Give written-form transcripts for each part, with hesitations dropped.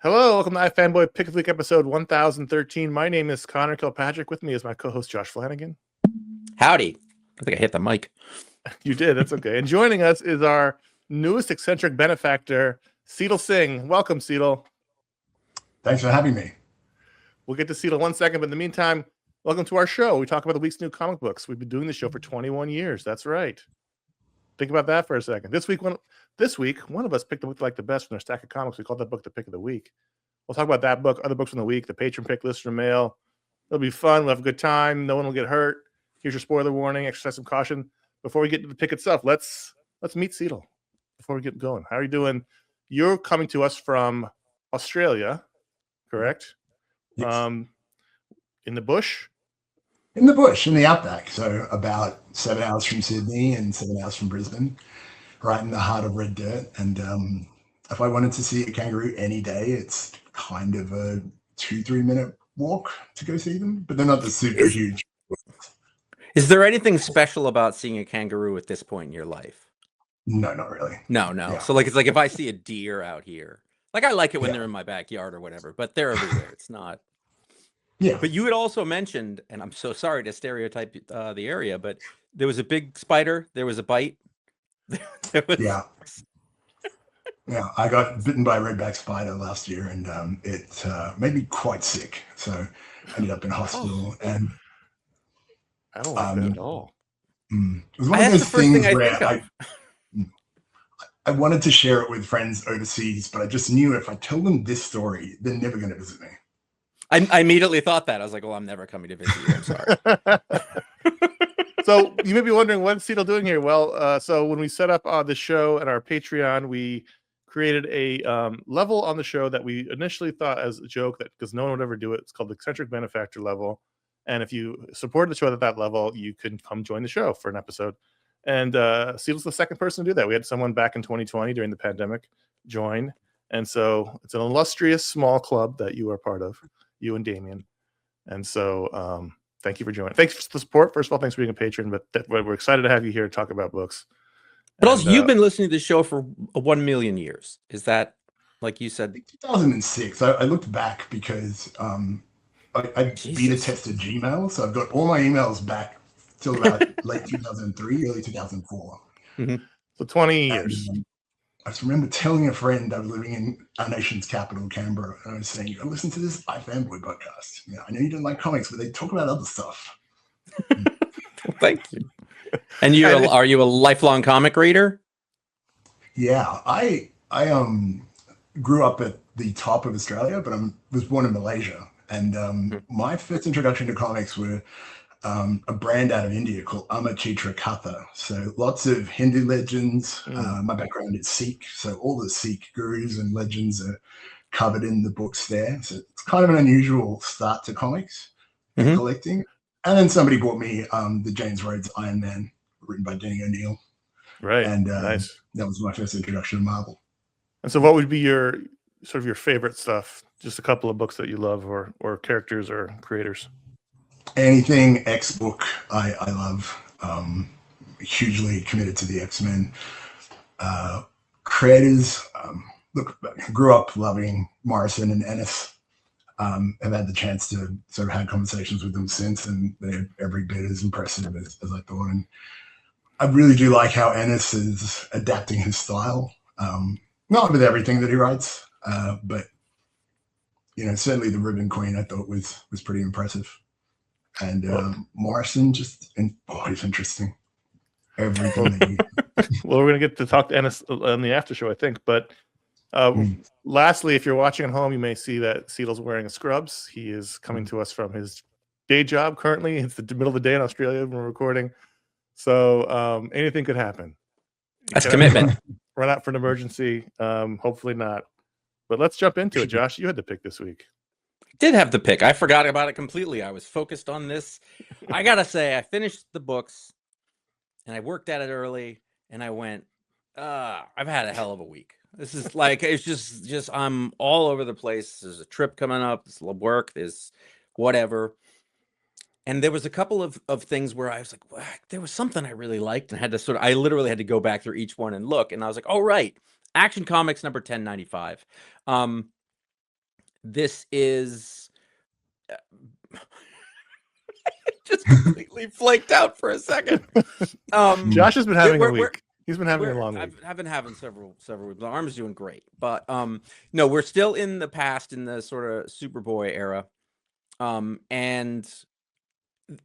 Hello, welcome to iFanboy Pick of the Week episode 1013. My name is Conor. Kilpatrick. With me is my co-host Josh Flanagan. Howdy. I think I hit the mic. You did, that's okay. And joining us is our newest eccentric benefactor, Sietel Singh. Welcome, Sietel. Thanks for having me. We'll get to Sietel in 1 second, but in the meantime, welcome to our show. We talk about the week's new comic books. We've been doing the show for 21 years. That's right. Think about that for a second. This week, one of us picked the book like the best from their stack of comics. We called that book the Pick of the Week. We'll talk about that book, other books from the week, the Patron Pick, listener mail. It'll be fun. We'll have a good time. No one will get hurt. Here's your spoiler warning. Exercise some caution. Before we get to the pick itself, let's meet Sietel before we get going. How are you doing? You're coming to us from Australia, correct? Yes. In the bush? In the bush, in the outback. So about 7 hours from Sydney and 7 hours from Brisbane, right in the heart of red dirt. And if I wanted to see a kangaroo any day, it's kind of a 2-3 minute walk to go see them, but they're not the super huge. Is there anything special about seeing a kangaroo at this point in your life? No, not really. No. Yeah. So it's like if I see a deer out here, like I like it when they're in my backyard or whatever, but they're everywhere. It's not. Yeah. But you had also mentioned, and I'm so sorry to stereotype the area, but there was a big spider. There was a bite. Yeah. Yeah, I got bitten by a redback spider last year, and it made me quite sick. So I ended up in hospital, and I don't like that at all. It was one of those things where I wanted to share it with friends overseas, but I just knew if I tell them this story, they're never going to visit me. I immediately thought that. I was like, well, I'm never coming to visit you. I'm sorry. So you may be wondering what's Sietel doing here. Well, so when we set up the show at our Patreon, we created a level on the show that we initially thought as a joke that because no one would ever do it. It's called the Eccentric Benefactor level. And if you support the show at that level, you can come join the show for an episode. And Sietel's the second person to do that. We had someone back in 2020 during the pandemic join. And so it's an illustrious small club that you are part of, you and Damien. And so thank you for joining. Thanks for the support. First of all, thanks for being a patron, but we're excited to have you here to talk about books. But also, you've been listening to the show for 1 million years. Is that, like you said? 2006. I looked back because I beta tested Gmail, so I've got all my emails back till about late 2003, early 2004. Mm-hmm. So 20 years. And, I just remember telling a friend I was living in our nation's capital, Canberra, and I was saying, "I listen to this iFanboy podcast. You know, I know you don't like comics, but they talk about other stuff." Thank you. And are you a lifelong comic reader? Yeah, I grew up at the top of Australia, but I was born in Malaysia, and my first introduction to comics were a brand out of India called Amachitra Katha. So lots of Hindu legends. My background is Sikh, so all the Sikh gurus and legends are covered in the books there. So it's kind of an unusual start to comics collecting. And then somebody bought me the James Rhodes Iron Man, written by Denny O'Neil. Right. And nice. That was my first introduction to Marvel. And so what would be your sort of your favorite stuff? Just a couple of books that you love or characters or creators? Anything X-Book I love. Hugely committed to the X-Men. Creators, look, grew up loving Morrison and Ennis. Have had the chance to sort of have conversations with them since, and they're every bit as impressive as I thought. And I really do like how Ennis is adapting his style. Not with everything that he writes, but you know, certainly the Ribbon Queen I thought was pretty impressive. And Morrison he's interesting. Everything. Well, we're gonna get to talk to Ennis on the after show, I think, but. Lastly, if you're watching at home, you may see that Sietel's wearing a scrubs. He is coming to us from his day job currently. It's the middle of the day in Australia when we're recording. So anything could happen. That's commitment. Run out for an emergency. Hopefully not. But let's jump into it. Josh, you had the pick this week. I did have the pick. I forgot about it completely. I was focused on this. I got to say, I finished the books and I worked at it early and I went, I've had a hell of a week. This is like, it's just I'm all over the place. There's a trip coming up, there's work, there's whatever. And there was a couple of things where I was like, well, there was something I really liked and had to I literally had to go back through each one and look. And I was like, oh, right. Action Comics number 1095. This is just completely flaked out for a second. Josh has been having a we're- week. He's been having a long week. I've been having several weeks. The arm is doing great, but no, we're still in the past, in the sort of Superboy era, and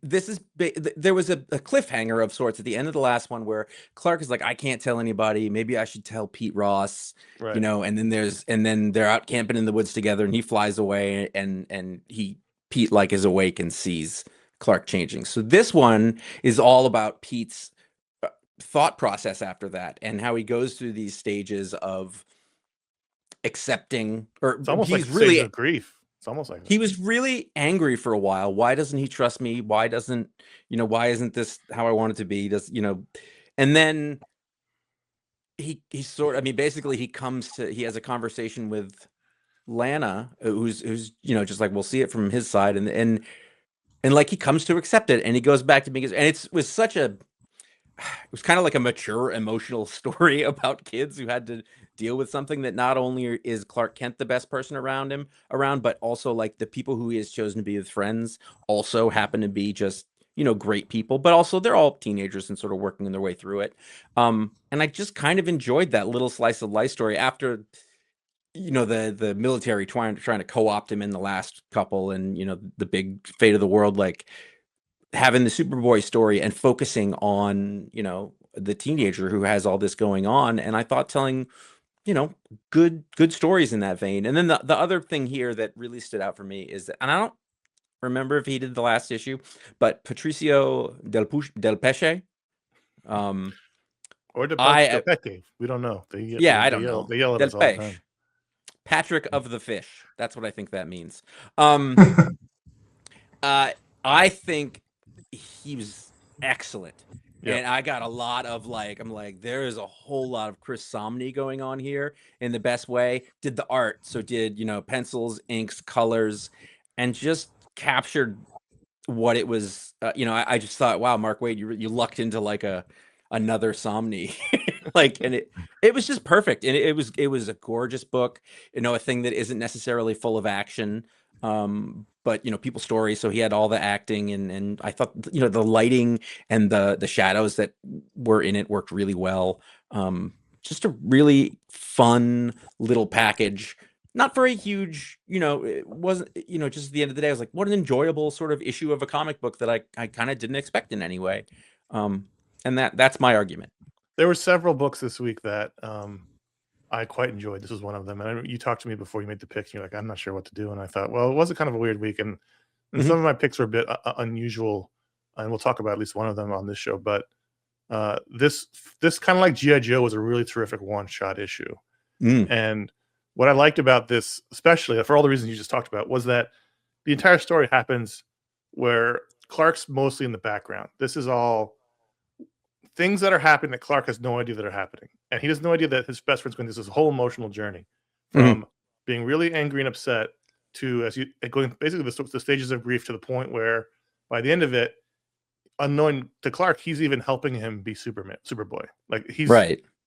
this is there was a cliffhanger of sorts at the end of the last one where Clark is like, I can't tell anybody. Maybe I should tell Pete Ross, Right. you know. And then they're out camping in the woods together, and he flies away, and Pete like is awake and sees Clark changing. So this one is all about Pete's thought process after that, and how he goes through these stages of accepting, or It's almost he's like really stages of grief. It's almost like he was really angry for a while. Why doesn't he trust me? Why doesn't, why isn't this how I want it to be? And then he basically he has a conversation with Lana, who's just like, we'll see it from his side, and like he comes to accept it, and he goes back to being, and it was kind of like a mature emotional story about kids who had to deal with something that not only is Clark Kent the best person around, but also like the people who he has chosen to be his friends also happen to be just, great people, but also they're all teenagers and sort of working their way through it. And I just kind of enjoyed that little slice of life story after, the military trying to co-opt him in the last couple, and, the big fate of the world, like having the Superboy story and focusing on, the teenager who has all this going on. And I thought telling, good stories in that vein. And then the other thing here that really stood out for me is that, and I don't remember if he did the last issue, but Patricio Del Pesce. Or Del Pecke. We don't know. I don't know. They yell at us all the time. Patrick of the Fish. That's what I think that means. I think he was excellent. Yep. And I got a lot of I'm like, there is a whole lot of Chris Somney going on here in the best way. Did the art, so did, pencils, inks, colors, and just captured what it was. I just thought, wow, Mark Waid, you lucked into like another Somney. And it was just perfect. And it was a gorgeous book, a thing that isn't necessarily full of action. But people's stories. So he had all the acting, and I thought the lighting and the shadows that were in it worked really well. Just a really fun little package. Not very huge, it wasn't, just at the end of the day, I was like, what an enjoyable sort of issue of a comic book that I kind of didn't expect in any way. And that's my argument. There were several books this week that I quite enjoyed. This was one of them. And you talked to me before you made the picks. You're like, I'm not sure what to do. And I thought, well, it was a kind of a weird week. And some of my picks were a bit unusual. And we'll talk about at least one of them on this show. But this kind of like G.I. Joe was a really terrific one-shot issue. And what I liked about this, especially for all the reasons you just talked about, was that the entire story happens where Clark's mostly in the background. This is all things that are happening that Clark has no idea that are happening. And he has no idea that his best friend's going through this whole emotional journey from being really angry and upset to going basically the stages of grief, to the point where by the end of it, unknowing to Clark, he's even helping him be Superboy. Like he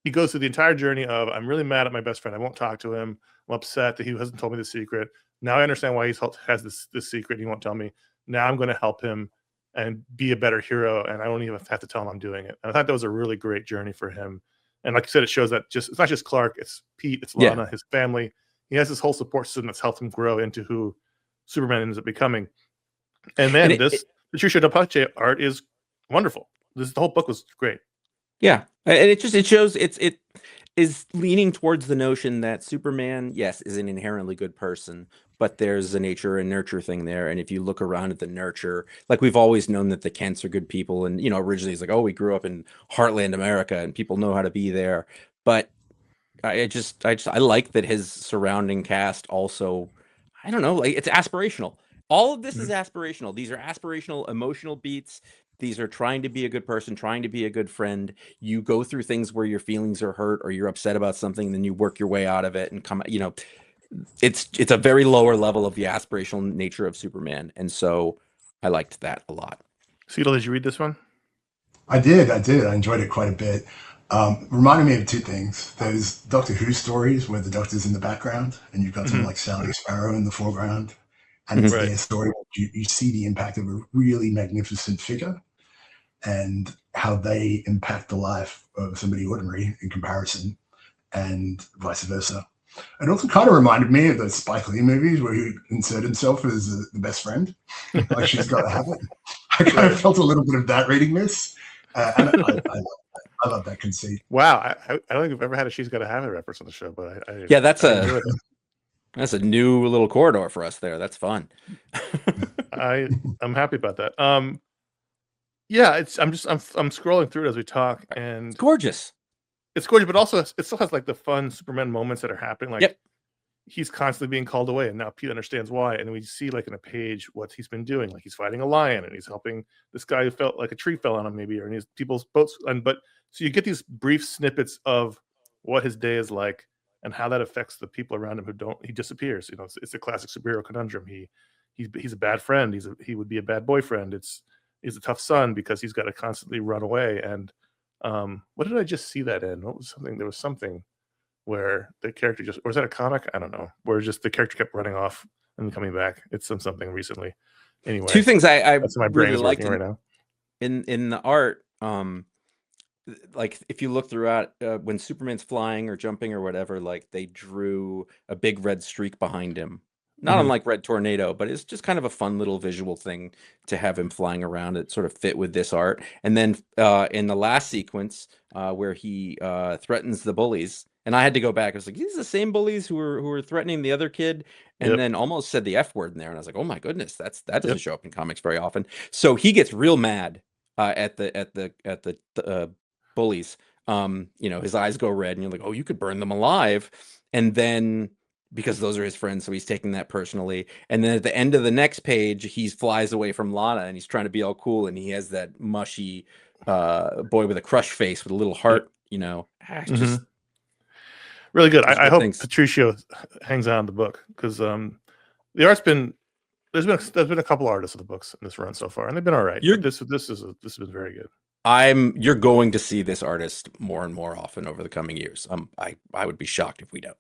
goes through the entire journey of, I'm really mad at my best friend. I won't talk to him. I'm upset that he hasn't told me the secret. Now I understand why he has this secret. He won't tell me. Now I'm going to help him and be a better hero, and I don't even have to tell him I'm doing it. And I thought that was a really great journey for him. And like you said, it shows that it's not just Clark, it's Pete, it's Lana, his family. He has this whole support system that's helped him grow into who Superman ends up becoming. And then this Patricio Del Pesce art is wonderful. The whole book was great. Yeah, and it shows it is leaning towards the notion that Superman, yes, is an inherently good person, but there's a nature and nurture thing there. And if you look around at the nurture, like we've always known that the Kents are good people, and originally it's like, oh, we grew up in Heartland America and people know how to be there. But I like that his surrounding cast also, I don't know, like it's aspirational. All of this is aspirational. These are aspirational emotional beats. These are trying to be a good person, trying to be a good friend. You go through things where your feelings are hurt or you're upset about something, and then you work your way out of it and come, it's a very lower level of the aspirational nature of Superman. And so I liked that a lot. Sietel, did you read this one? I did. I enjoyed it quite a bit. Reminded me of two things. There's Doctor Who stories where the Doctor's in the background and you've got someone like Sally Sparrow in the foreground. And it's their story. You see the impact of a really magnificent figure and how they impact the life of somebody ordinary in comparison, and vice versa. It also kind of reminded me of those Spike Lee movies where he inserted himself as the best friend. Like, she's got to have it. I kind of felt a little bit of that reading this. And I love that conceit. Wow, I don't think we've ever had a "She's Got to Have It" reference on the show, but yeah, that's a new little corridor for us there. That's fun. I'm happy about that. Yeah, I'm scrolling through it as we talk, and it's gorgeous. It's gorgeous, but also it still has like the fun Superman moments that are happening. Like, he's constantly being called away, and now Pete understands why. And we see, like, in a page what he's been doing. Like, he's fighting a lion, and he's helping this guy who felt like a tree fell on him, maybe, or in his people's boats. So you get these brief snippets of what his day is like and how that affects the people around him he disappears. You know, it's a classic superhero conundrum. He's a bad friend. He would be a bad boyfriend. He's a tough son because he's got to constantly run away. And what did I just see that in? There was something where the character or was that a comic? I don't know. Where just the character kept running off and coming back. It's something recently. Anyway, two things I that's my brain really is liked working right now. In the art. Like, if you look throughout, when Superman's flying or jumping or whatever, like, they drew a big red streak behind him. Not unlike Red Tornado, but it's just kind of a fun little visual thing to have him flying around. It sort of fit with this art. And then in the last sequence where he threatens the bullies, and I had to go back. I was like, these are the same bullies who were threatening the other kid, and then almost said the F word in there. And I was like, oh my goodness, that doesn't show up in comics very often. So he gets real mad at the bullies. His eyes go red, and you're like, oh, you could burn them alive. And then, because those are his friends, so he's taking that personally. And then at the end of the next page, he flies away from Lana, and he's trying to be all cool, and he has that mushy boy with a crush face with a little heart. Just really good. I hope Patricio hangs on the book, because the art's been there's been a couple artists of the books in this run so far, and they've been all right. This has been very good. You're going to see this artist more and more often over the coming years. I would be shocked if we don't.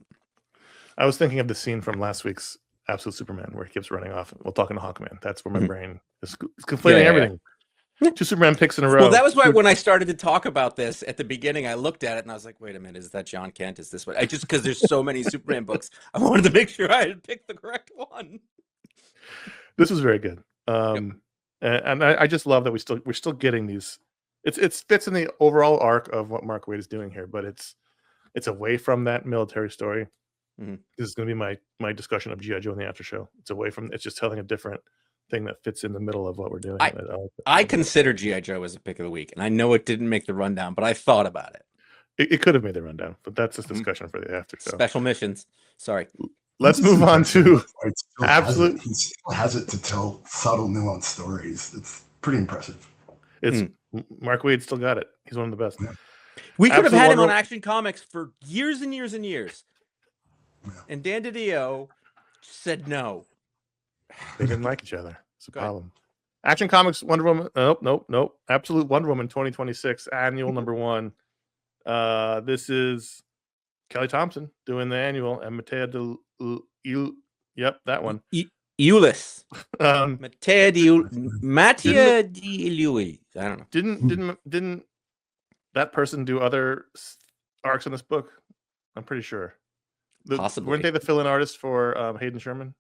I was thinking of the scene from last week's Absolute Superman where he keeps running off while talking to Hawkman. That's where my brain is conflating everything. 2 Superman picks in a row. Well, that was why when I started to talk about this at the beginning, I looked at it and I was like, wait a minute, is that John Kent? Is this what? Just because there's so many Superman books, I wanted to make sure I had picked the correct one. This was very good. And I just love that we're still getting these. It fits in the overall arc of what Mark Waid is doing here, but it's away from that military story. This is going to be my discussion of G.I. Joe in the after show. It's just telling a different thing that fits in the middle of what we're doing. I consider G.I. Joe as a pick of the week, and I know it didn't make the rundown, but I thought about it. It could have made the rundown, but that's a discussion for the after show. Special missions. Sorry. Let's move on to Absolute. He still has it to tell subtle, nuanced stories. It's pretty impressive. Mark Waid still got it. He's one of the best. Yeah. We could have had him on Action Comics for years and years and years. Yeah. And Dan DiDio said no. They didn't like each other. It's a problem. Action Comics Wonder Woman. Nope. Absolute Wonder Woman 2026 annual #1. This is Kelly Thompson doing the annual, and Matea that one. Eulis. Matea di Lui. I don't know. Didn't that person do other arcs in this book? I'm pretty sure. Possibly. Weren't they the fill-in artist for Hayden Sherman?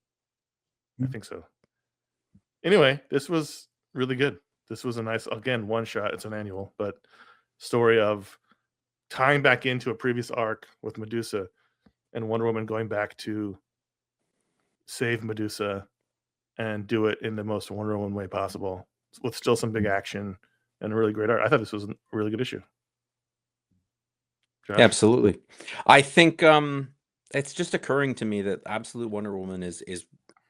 I think so. Anyway, this was really good. This was a nice, again, one shot. It's an annual, but story of tying back into a previous arc with Medusa and Wonder Woman going back to save Medusa and do it in the most Wonder Woman way possible with still some big action and really great art. I thought this was a really good issue. Josh? Absolutely. I think it's just occurring to me that Absolute Wonder Woman is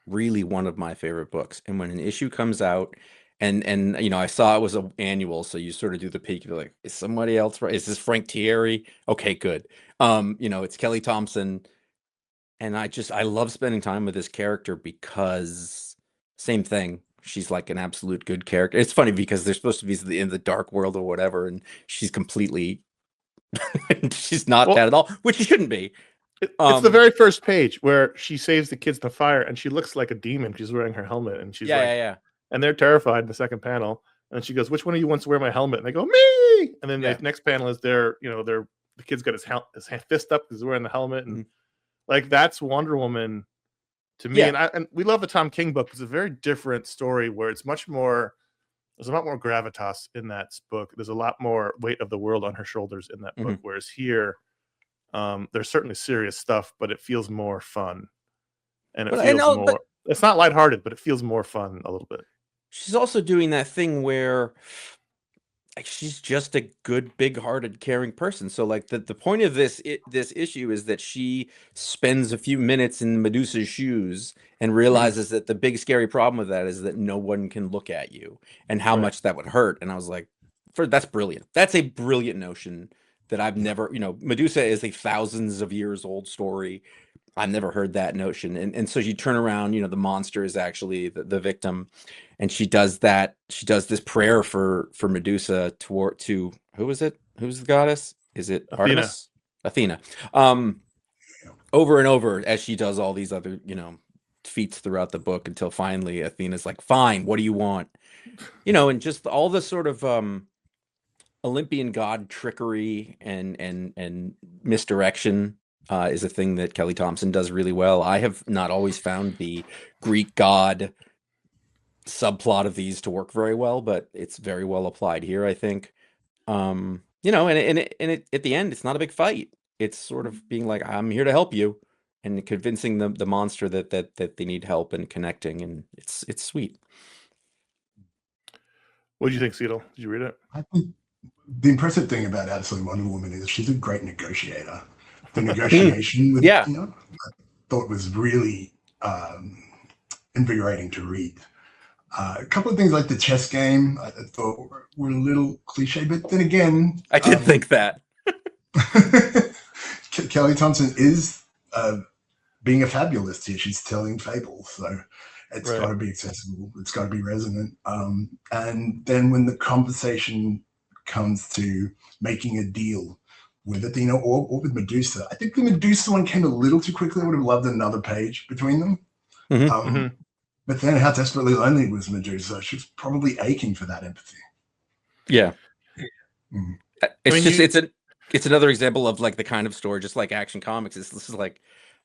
really one of my favorite books. And when an issue comes out, and I saw it was an annual, so you sort of do the peek. You're like, is somebody else right? Is this Frank Thierry? Okay, good. It's Kelly Thompson, and I love spending time with this character because same thing. She's like an absolute good character. It's funny because they're supposed to be in the dark world or whatever, and she's completely She's not Well, that at all, which she shouldn't be. It's the very first page where she saves the kids in the fire, and she looks like a demon. She's wearing her helmet, and she's yeah. And they're terrified in the second panel. And she goes, "Which one of you wants to wear my helmet?" And they go, "Me!" And then the next panel is the kid's got his fist up because he's wearing the helmet, and like that's Wonder Woman to me. And we love the Tom King book. It's a very different story where it's much more. There's a lot more gravitas in that book. There's a lot more weight of the world on her shoulders in that book. Whereas here, there's certainly serious stuff, but it feels more fun, and it feels more. But it's not lighthearted, but it feels more fun a little bit. She's also doing that thing where like she's just a good, big-hearted, caring person. So like the point of this issue is that she spends a few minutes in Medusa's shoes and realizes that the big scary problem with that is that no one can look at you and how much that would hurt. And I was like, that's brilliant. That's a brilliant notion that I've never, Medusa is a thousands of years old story. I've never heard that notion. And so you turn around, the monster is actually the victim. And she does that. She does this prayer for Medusa to who is it? Who's the goddess? Is it Artemis? Athena. Over and over as she does all these other, feats throughout the book until finally Athena's like, fine, what do you want? And just all the sort of Olympian god trickery and misdirection is a thing that Kelly Thompson does really well. I have not always found the Greek god subplot of these to work very well, but it's very well applied here, I think. And at the end, it's not a big fight. It's sort of being like, I'm here to help you, and convincing the monster that they need help and connecting, and it's sweet. What do you think, Sietel? Did you read it? I think the impressive thing about Absolute Wonder Woman is she's a great negotiator. The negotiation with, I thought was really invigorating to read. A couple of things like the chess game I thought were a little cliche, but then again, I did think that. Kelly Thompson is being a fabulist here. She's telling fables, so it's got to be accessible. It's got to be resonant. And then when the conversation comes to making a deal with Athena or with Medusa, I think the Medusa one came a little too quickly. I would have loved another page between them. But then how desperately lonely was Medusa? She was probably aching for that empathy. Yeah. It's another example of like the kind of story, just like Action Comics. This is like,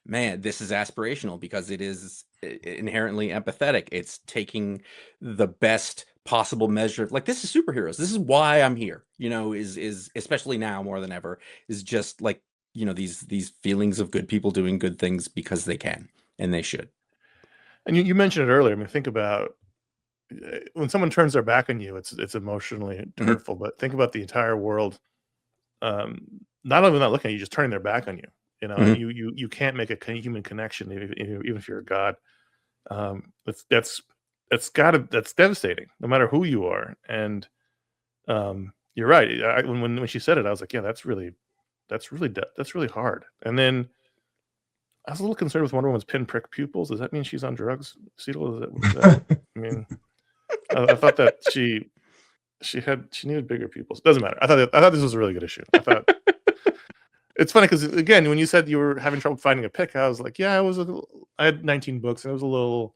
man, this is aspirational because it is inherently empathetic. It's taking the best possible measure. Like, this is superheroes. This is why I'm here, is especially now more than ever, is just like, these feelings of good people doing good things because they can and they should. And you mentioned it earlier. I mean, think about when someone turns their back on you, it's emotionally hurtful. But think about the entire world, not only not looking at you, just turning their back on you. And you can't make a human connection even if you're a god. That's devastating, no matter who you are. And you're right. When she said it, I was like, yeah, that's really hard. And then I was a little concerned with Wonder Woman's pinprick pupils. Does that mean she's on drugs? Sietel, is that I mean, I thought that she needed bigger pupils. Doesn't matter. I thought this was a really good issue. I thought it's funny because again, when you said you were having trouble finding a pick, I was like, yeah, I had 19 books and it was a little,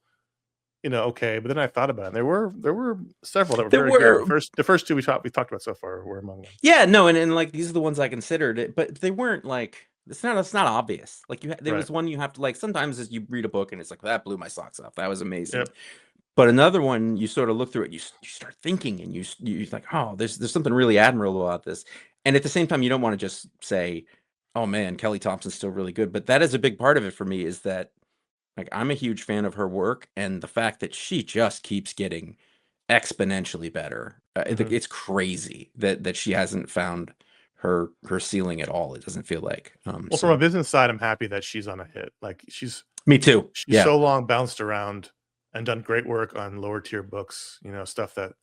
okay. But then I thought about it. There were several that were very good. The first two we talked about so far were among them. Yeah, no, and like these are the ones I considered, but they weren't like. It's not obvious. Like there was one you have to like. Sometimes as you read a book and it's like, that blew my socks off. That was amazing. Yep. But another one, you sort of look through it, you start thinking, and you're like, oh, there's something really admirable about this. And at the same time, you don't want to just say, oh man, Kelly Thompson's still really good. But that is a big part of it for me, is that like I'm a huge fan of her work, and the fact that she just keeps getting exponentially better. It's crazy that she hasn't found her ceiling at all. It doesn't feel like. From a business side, I'm happy that she's on a hit. Like me too. She's so long bounced around and done great work on lower tier books. Stuff that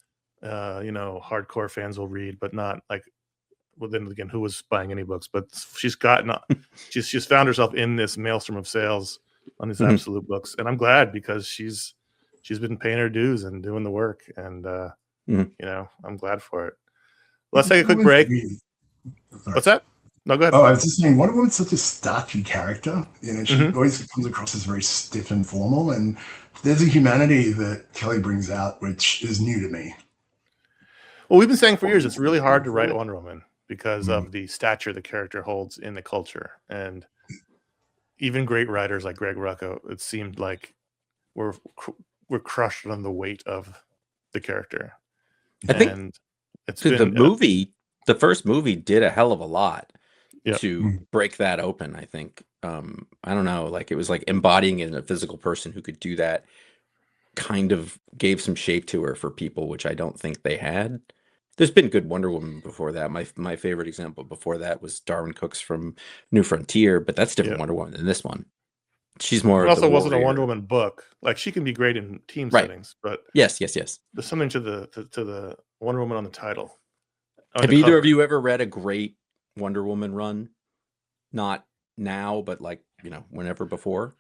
hardcore fans will read, but not like. Well, then again, who was buying any books? But she's gotten. she's found herself in this maelstrom of sales on these absolute books, and I'm glad because she's been paying her dues and doing the work, and I'm glad for it. Let's take a quick break. Sorry. What's that? No, go ahead. Oh, I was just saying, Wonder Woman's such a starchy character. You know, she Mhm. always comes across as very stiff and formal, and there's a humanity that Kelly brings out, which is new to me. Well, we've been saying for years it's really hard to write Wonder Woman because Mm. of the stature the character holds in the culture, and even great writers like Greg Rucka, it seemed like we're we're crushed on the weight of the character. I think And it's the been movie, the first movie, did a hell of a lot Yeah. to break that open. I think. I don't know, like it was like embodying it in a physical person who could do that. Kind of gave some shape to her for people, which I don't think they had. There's been good Wonder Woman before that. My favorite example before that was Darwin Cooks from New Frontier, but that's different Yeah. Wonder Woman than this one. She's more It of the also wasn't a warrior. Wonder Woman book. Like she can be great in team Right. settings, but Yes. there's something to the Wonder Woman on the title. Have either of you ever read a great Wonder Woman run? Not now, but like, you know, whenever before.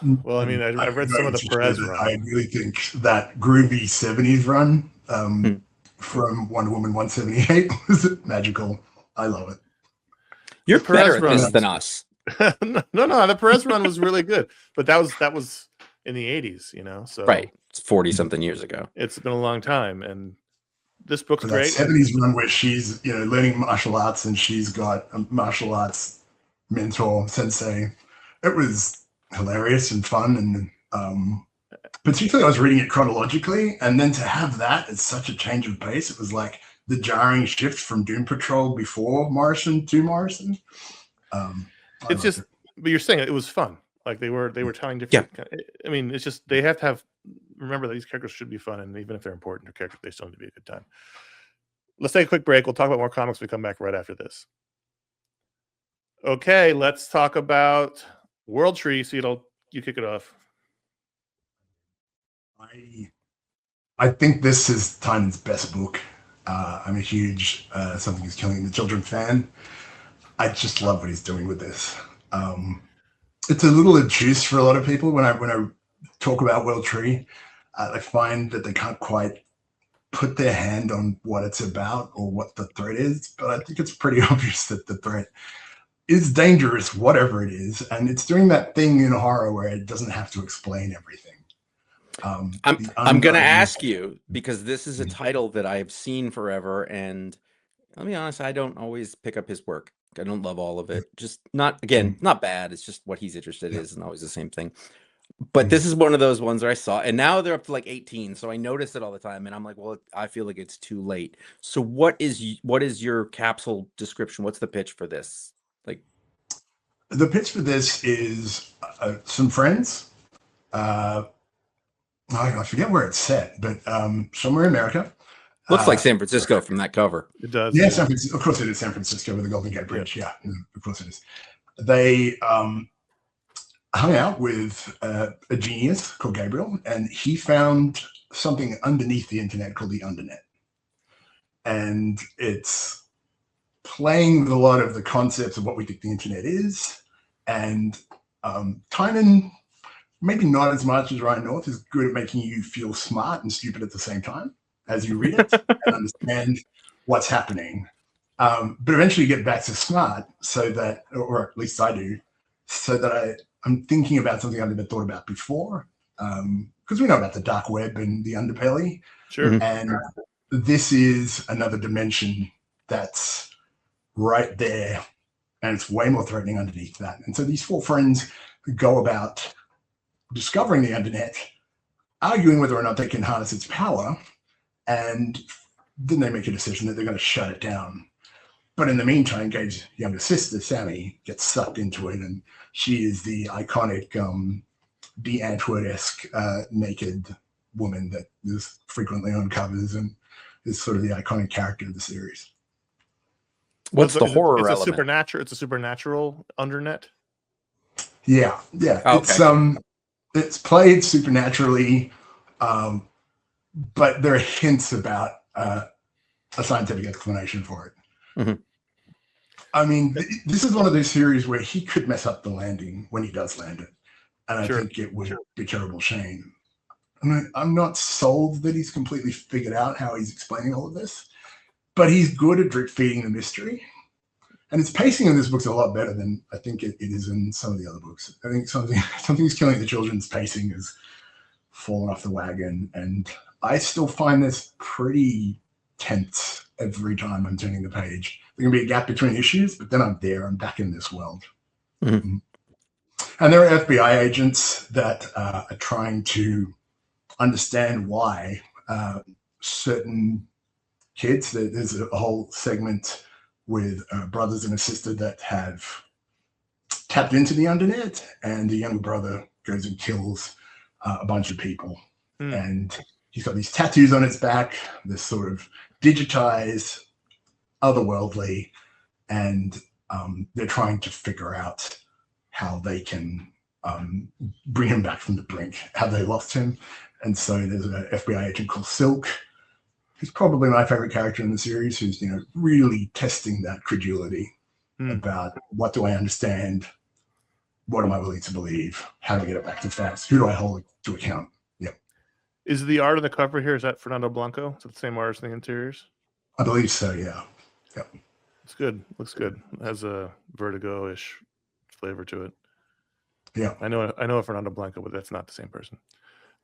Well, I mean, I read some of the Perez run. I really think that groovy 70s run Hmm. from Wonder Woman 178 was magical. I love it. You're The Perez better at run- this than us. no, the Perez run was really good, but that was in the 80s, you know. So Right. It's 40 something years ago. it's been a long time, and this book's For great. that 70s run where she's, you know, learning martial arts and she's got a martial arts mentor, sensei. It was hilarious and fun, and particularly I was reading it chronologically, and then to have that at such a change of pace, it was like the jarring shift from Doom Patrol before Morrison to Morrison. It's just, but you're saying it was fun. Like they were telling different. I mean, it's just they have to have. Remember that these characters should be fun, and even if they're important to characters, they still need to be a good time. Let's take a quick break. We'll talk about more comics. We come back right after this. Okay, let's talk about World Tree. Sietel, you kick it off. I think this is Tynan's best book. I'm a huge Something is Killing the Children fan. I just love what he's doing with this. It's a little obtuse for a lot of people when I talk about World Tree. I find that they can't quite put their hand on what it's about or what the threat is, but I think it's pretty obvious that the threat is dangerous, whatever it is, and it's doing that thing in horror where it doesn't have to explain everything. I'm going to ask you, because this is a title that I've seen forever, and I'll be honest, I don't always pick up his work. I don't love all of it. Just not bad. It's just what he's interested in isn't always the same thing. But this is one of those ones where I saw, and now they're up to like 18, so I notice it all the time, and I'm like, well, I feel like it's too late. So what is your capsule description? What's the pitch for this? Like, the pitch for this is some friends. I forget where it's set, but somewhere in America. Looks like San Francisco from that cover. It does. Yeah, San Francisco. Of course, it is San Francisco with the Golden Gate Bridge. Yeah, of course it is. They hung out with a genius called Gabriel, and he found something underneath the internet called the Undernet. And it's playing with a lot of the concepts of what we think the internet is. And Tynan, maybe not as much as Ryan North, is good at making you feel smart and stupid at the same time as you read it and understand what's happening. But eventually you get back to smart so that, or at least I do, so that I'm thinking about something I've never thought about before. Because we know about the dark web and the underbelly. Sure. And this is another dimension that's right there. And it's way more threatening underneath that. And so these four friends go about discovering the internet, arguing whether or not they can harness its power, and then they make a decision that they're going to shut it down. But in the meantime, Gabe's younger sister, Sammy, gets sucked into it, and she is the iconic Dee Antwoord-esque naked woman that is frequently on covers and is sort of the iconic character of the series. What's the horror it's element? It's a supernatural undernet. Yeah. Oh, okay. It's played supernaturally, but there are hints about a scientific explanation for it. Mm-hmm. I mean, this is one of those series where he could mess up the landing when he does land it, and I think it would be a terrible shame. I mean, I'm not sold that he's completely figured out how he's explaining all of this, but he's good at drip feeding the mystery. And its pacing in this book's a lot better than I think it is in some of the other books. I think Something's Killing the Children's pacing has fallen off the wagon, and I still find this pretty tense every time I'm turning the page. There can be a gap between issues, but then I'm there. I'm back in this world. Mm-hmm. And there are FBI agents that are trying to understand why certain kids, there's a whole segment with brothers and a sister that have tapped into the internet, and the younger brother goes and kills a bunch of people. And he's got these tattoos on his back, this sort of digitized, otherworldly, and they're trying to figure out how they can bring him back from the brink, how they lost him. And so there's an FBI agent called Silk, who's probably my favorite character in the series, who's, you know, really testing that credulity about what do I understand, what am I willing to believe, how do I get it back to facts, who do I hold to account. Yep. Is the art on the cover here, is that Fernando Blanco? Is it the same artist in the interiors? I believe so, yeah. Yep. It's good. Looks good. It has a Vertigo-ish flavor to it. Yeah. I know a Fernando Blanco, but that's not the same person.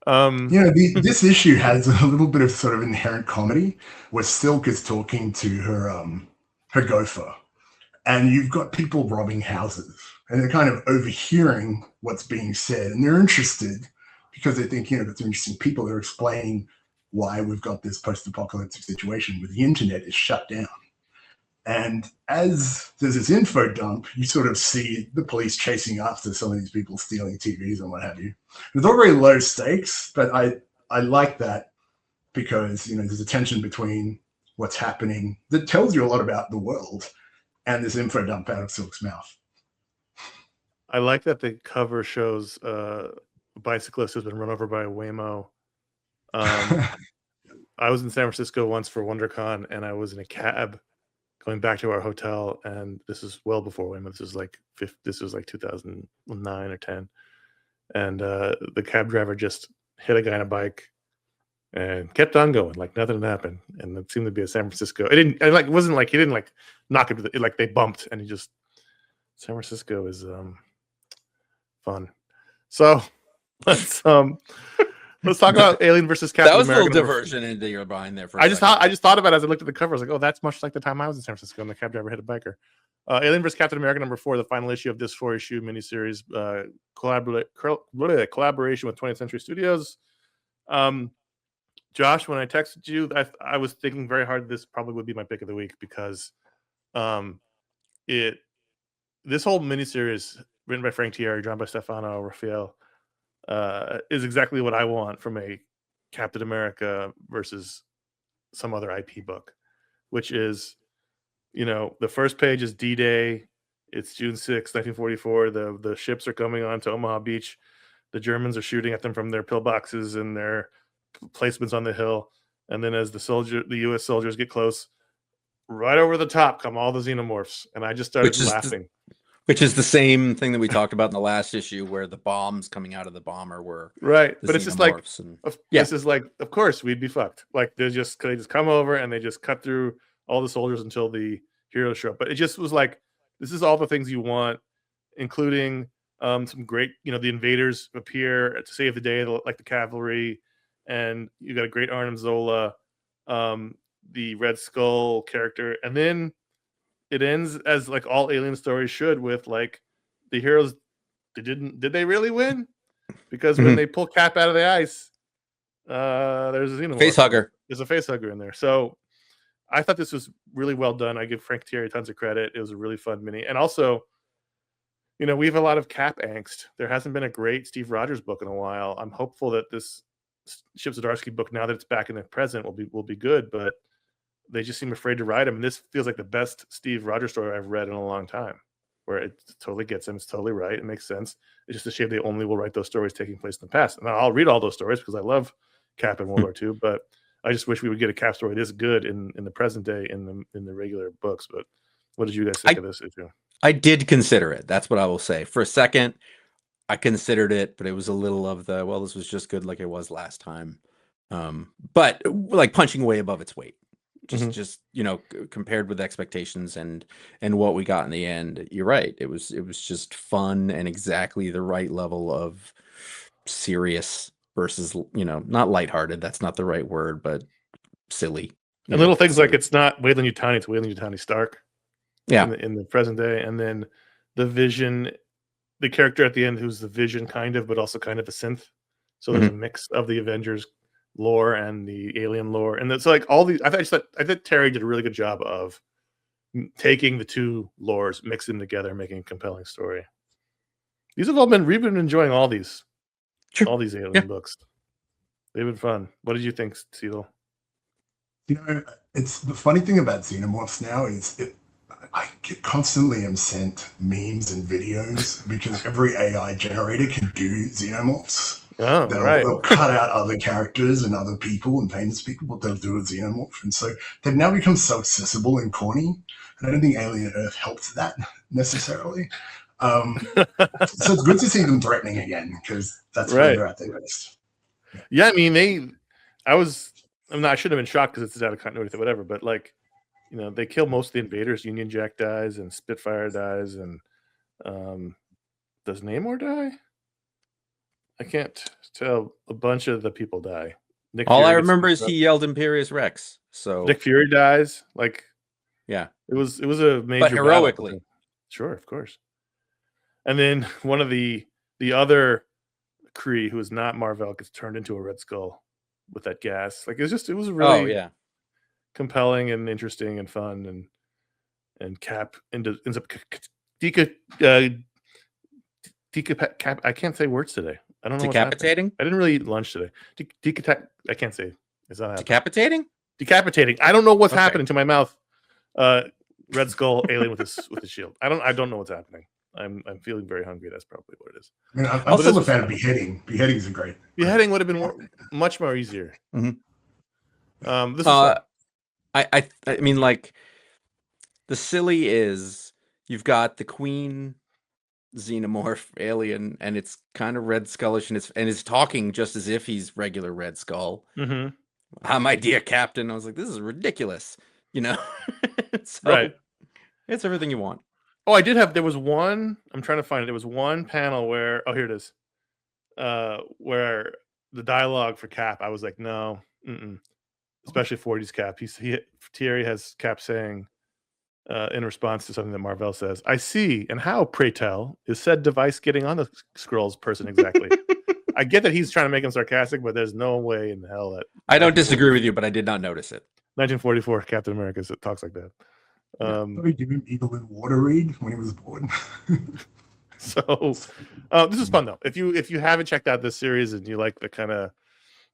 You know, this issue has a little bit of sort of inherent comedy where Silk is talking to her gopher, and you've got people robbing houses, and they're kind of overhearing what's being said, and they're interested because they think, you know, that's interesting. People are explaining why we've got this post-apocalyptic situation where the internet is shut down. And as there's this info dump, you sort of see the police chasing after some of these people stealing TVs and what have you. It's all very low stakes, but I like that because, you know, there's a tension between what's happening that tells you a lot about the world and this info dump out of Silk's mouth. I like that the cover shows a bicyclist who's been run over by a Waymo. I was in San Francisco once for WonderCon, and I was in a cab going back to our hotel, and this is well before Waymo. This was like 2009 or 10, and the cab driver just hit a guy on a bike and kept on going like nothing had happened. And it seemed to be a San Francisco. It wasn't like he didn't like knock it. Like they bumped, and he just San Francisco is fun. So let's talk about Alien versus Captain America. That was a little diversion into your mind there. I just thought about it as I looked at the cover. I was like, oh, that's much like the time I was in San Francisco and the cab driver hit a biker. Alien vs. Captain America #4, the final issue of this 4-issue miniseries, collaboration with 20th Century Studios. Josh, when I texted you, I was thinking very hard this probably would be my pick of the week because this whole miniseries, written by Frank Thierry, drawn by Stefano Raphael, is exactly what I want from a Captain America versus some other IP book, which is, you know, the first page is D-Day. It's June 6, 1944. The ships are coming on to Omaha Beach. The Germans are shooting at them from their pillboxes and their placements on the hill. And then as the U.S. soldiers get close, right over the top come all the xenomorphs. And I just started laughing. Which is the same thing that we talked about in the last issue, where the bombs coming out of the bomber were right. But it's just like, yeah. This is like, of course we'd be fucked. Like they just come over and they just cut through all the soldiers until the heroes show up. But it just was like, this is all the things you want, including some great, you know, the invaders appear to save the day, like the cavalry, and you got a great Arnim Zola, the Red Skull character, and then it ends as like all Alien stories should, with like the heroes. Did they really win? Because when they pull Cap out of the ice, there's a xenomorph. Face hugger. There's a face hugger in there. So I thought this was really well done. I give Frank Thierry tons of credit. It was a really fun mini. And also, you know, we have a lot of Cap angst. There hasn't been a great Steve Rogers book in a while. I'm hopeful that this Chip Zdarsky book, now that it's back in the present, will be good, but they just seem afraid to write him. And this feels like the best Steve Rogers story I've read in a long time, where it totally gets him. It's totally right. It makes sense. It's just a shame they only will write those stories taking place in the past. And I'll read all those stories because I love Cap in World War II, but I just wish we would get a Cap story this good in the present day in the regular books. But what did you guys think of this issue? I did consider it. That's what I will say. For a second, I considered it, but it was a little of the, well, this was just good like it was last time. But like punching way above its weight. which is just, you know, compared with expectations and what we got in the end. You're right. It was just fun and exactly the right level of serious versus, you know, not lighthearted. That's not the right word, but silly. And little things like it's not Weyland-Yutani, it's Weyland-Yutani Stark. Yeah. In the present day, and then the Vision, the character at the end who's the Vision kind of, but also kind of a synth. So there's a mix of the Avengers lore and the alien lore, and it's like all these. I think Terry did a really good job of taking the two lores, mixing them together, making a compelling story. These have all been we've been enjoying all these alien books. They've been fun. What did you think, Sietel? You know, it's the funny thing about Xenomorphs now is I constantly am sent memes and videos because every AI generator can do Xenomorphs. Oh, They'll cut out other characters and other people and famous people, but they'll do a Xenomorph. And so they've now become so accessible and corny. And I don't think Alien Earth helped that necessarily. So it's good to see them threatening again because that's where they're at their best. Yeah, I mean, I shouldn't have been shocked because it's out of continuity or whatever, but like, you know, they kill most of the invaders. Union Jack dies and Spitfire dies, and does Namor die? I can't tell. A bunch of the people die. All I remember is he yelled Imperious Rex. So Nick Fury dies. Like, yeah, it was a major, but heroically. Battle. Sure, of course. And then one of the other Kree who is not Marvel gets turned into a Red Skull with that gas. Like, it was really compelling and interesting and fun, and Cap ends up Cap. I can't say words today. I don't know. Decapitating? I didn't really eat lunch today. I can't say. It's not decapitating. Decapitating. I don't know what's happening to my mouth. Red Skull alien with his shield. I don't know what's happening. I'm feeling very hungry. That's probably what it is. I mean, I'm still a fan of beheading. Beheadings are great. Beheading would have been much more easier. Mm-hmm. This is I mean, like, the silly is you've got the Queen Xenomorph alien, and it's kind of Red Skullish, and it's talking just as if he's regular Red Skull. My dear Captain. I was like, this is ridiculous, you know. So, it's everything you want. Oh, I did have. There was one. I'm trying to find it. There was one panel where. Oh, here it is. Where the dialogue for Cap, I was like, no, especially 40s Cap. Thierry has Cap saying, in response to something that Marvel says, "I see, and how, pray tell, is said device getting on the Skrulls person exactly?" I get that he's trying to make him sarcastic, but there's no way in hell that I don't disagree with you, but I did not notice it. 1944 Captain America talks like that. Probably give him Eagle and Water read when he was born. So this is fun though. If you haven't checked out this series and you like the kind of,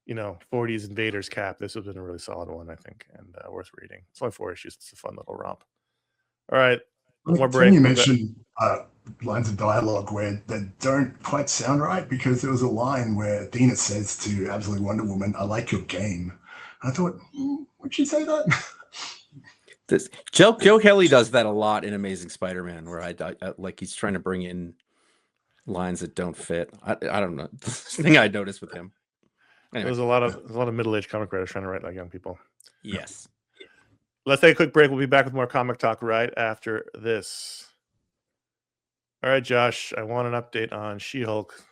you know, 40s invaders Cap, this has been a really solid one, I think, and worth reading. It's only 4 issues. It's a fun little romp. All right, one more break. You mentioned lines of dialogue where they don't quite sound right, because there was a line where Athena says to Absolute Wonder Woman, "I like your game." And I thought, would she say that? Joe Kelly does that a lot in Amazing Spider-Man, where I like he's trying to bring in lines that don't fit. I don't know. This thing I noticed with him. Anyway. There's a lot of middle-aged comic writers trying to write like young people. Yes. Let's take a quick break. We'll be back with more comic talk right after this. All right, Josh, I want an update on She-Hulk,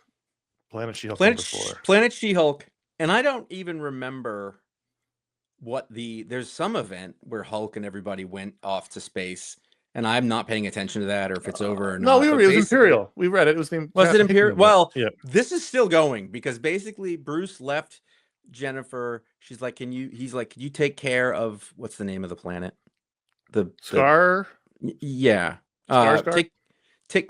Planet She-Hulk number 4. Planet She-Hulk, and I don't even remember there's some event where Hulk and everybody went off to space, and I'm not paying attention to that, or if it's over or not. No, it was Imperial. We read it. Was it Imperial? Well, This is still going, because basically Bruce left Jennifer. She's like, he's like, can you take care of, what's the name of the planet? The Scar? Yeah. Skarsgård? Take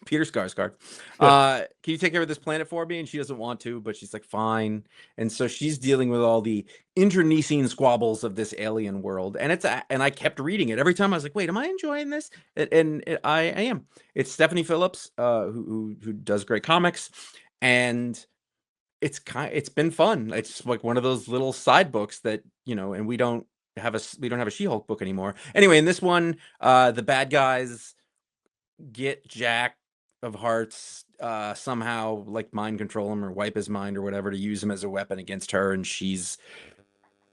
Peter Skarsgård. Can you take care of this planet for me? And she doesn't want to, but she's like, fine. And so she's dealing with all the internecine squabbles of this alien world. And and I kept reading it every time. I was like, wait, am I enjoying this? And I am. It's Stephanie Phillips, who does great comics, and it's been fun. It's like one of those little side books that, you know, and we don't have a She-Hulk book anymore. Anyway, in this one, the bad guys get Jack of Hearts, somehow like mind control him or wipe his mind or whatever, to use him as a weapon against her, and she's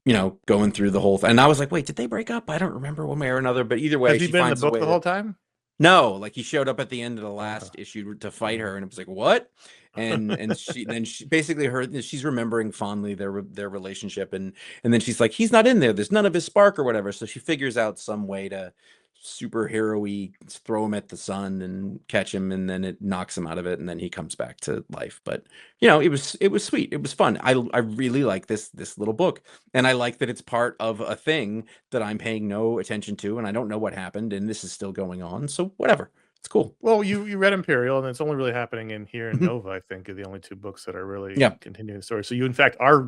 you know, going through the whole thing. And I was like, wait, did they break up? I don't remember one way or another. But either way, Has he she been in the finds a book way the whole time? No, like he showed up at the end of the last issue to fight her, and it was like, what? And she basically she's remembering fondly their relationship, and then she's like, he's not in there. There's none of his spark or whatever. So she figures out some way to superhero-y throw him at the sun and catch him, and then it knocks him out of it, and then he comes back to life. But you know, it was sweet. It was fun. I really like this little book, and I like that it's part of a thing that I'm paying no attention to, and I don't know what happened, and this is still going on. So whatever, it's cool. Well, you read Imperial, and it's only really happening in here and Nova. I think are the only two books that are really continuing the story. So you, in fact, are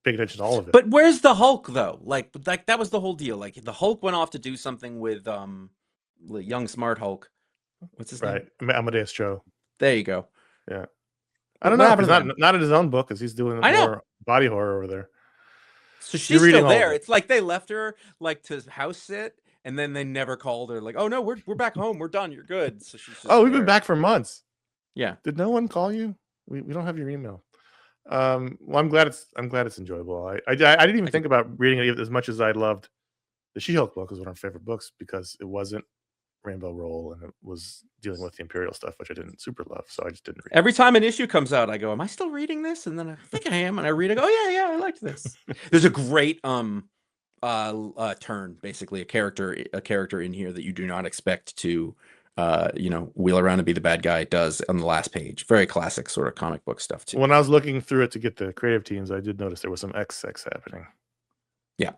paying attention to all of it. But where's the Hulk though? Like that was the whole deal. Like the Hulk went off to do something with young smart Hulk. What's his name? Amadeus Cho. There you go. Yeah. I don't know. He's not in his own book, because he's doing more body horror over there. So she's still there. It's like they left her like to house sit, and then they never called her. Like, oh no, we're back home. We're done. You're good. So she's just we've been back for months. Yeah. Did no one call you? We don't have your email. Well, I'm glad it's enjoyable. I didn't even think about reading it as much as I loved the She-Hulk book. Was one of our favorite books because it wasn't Rainbow Roll, and it was dealing with the Imperial stuff, which I didn't super love, so I just didn't read it. Every time an issue comes out, I go, am I still reading this? And then I think I am, and I read it. Oh yeah, I liked this. There's a great turn, basically a character in here that you do not expect to wheel around and be the bad guy does on the last page. Very classic sort of comic book stuff too. When I was looking through it to get the creative teams, I did notice there was some X-Sex happening. Yeah.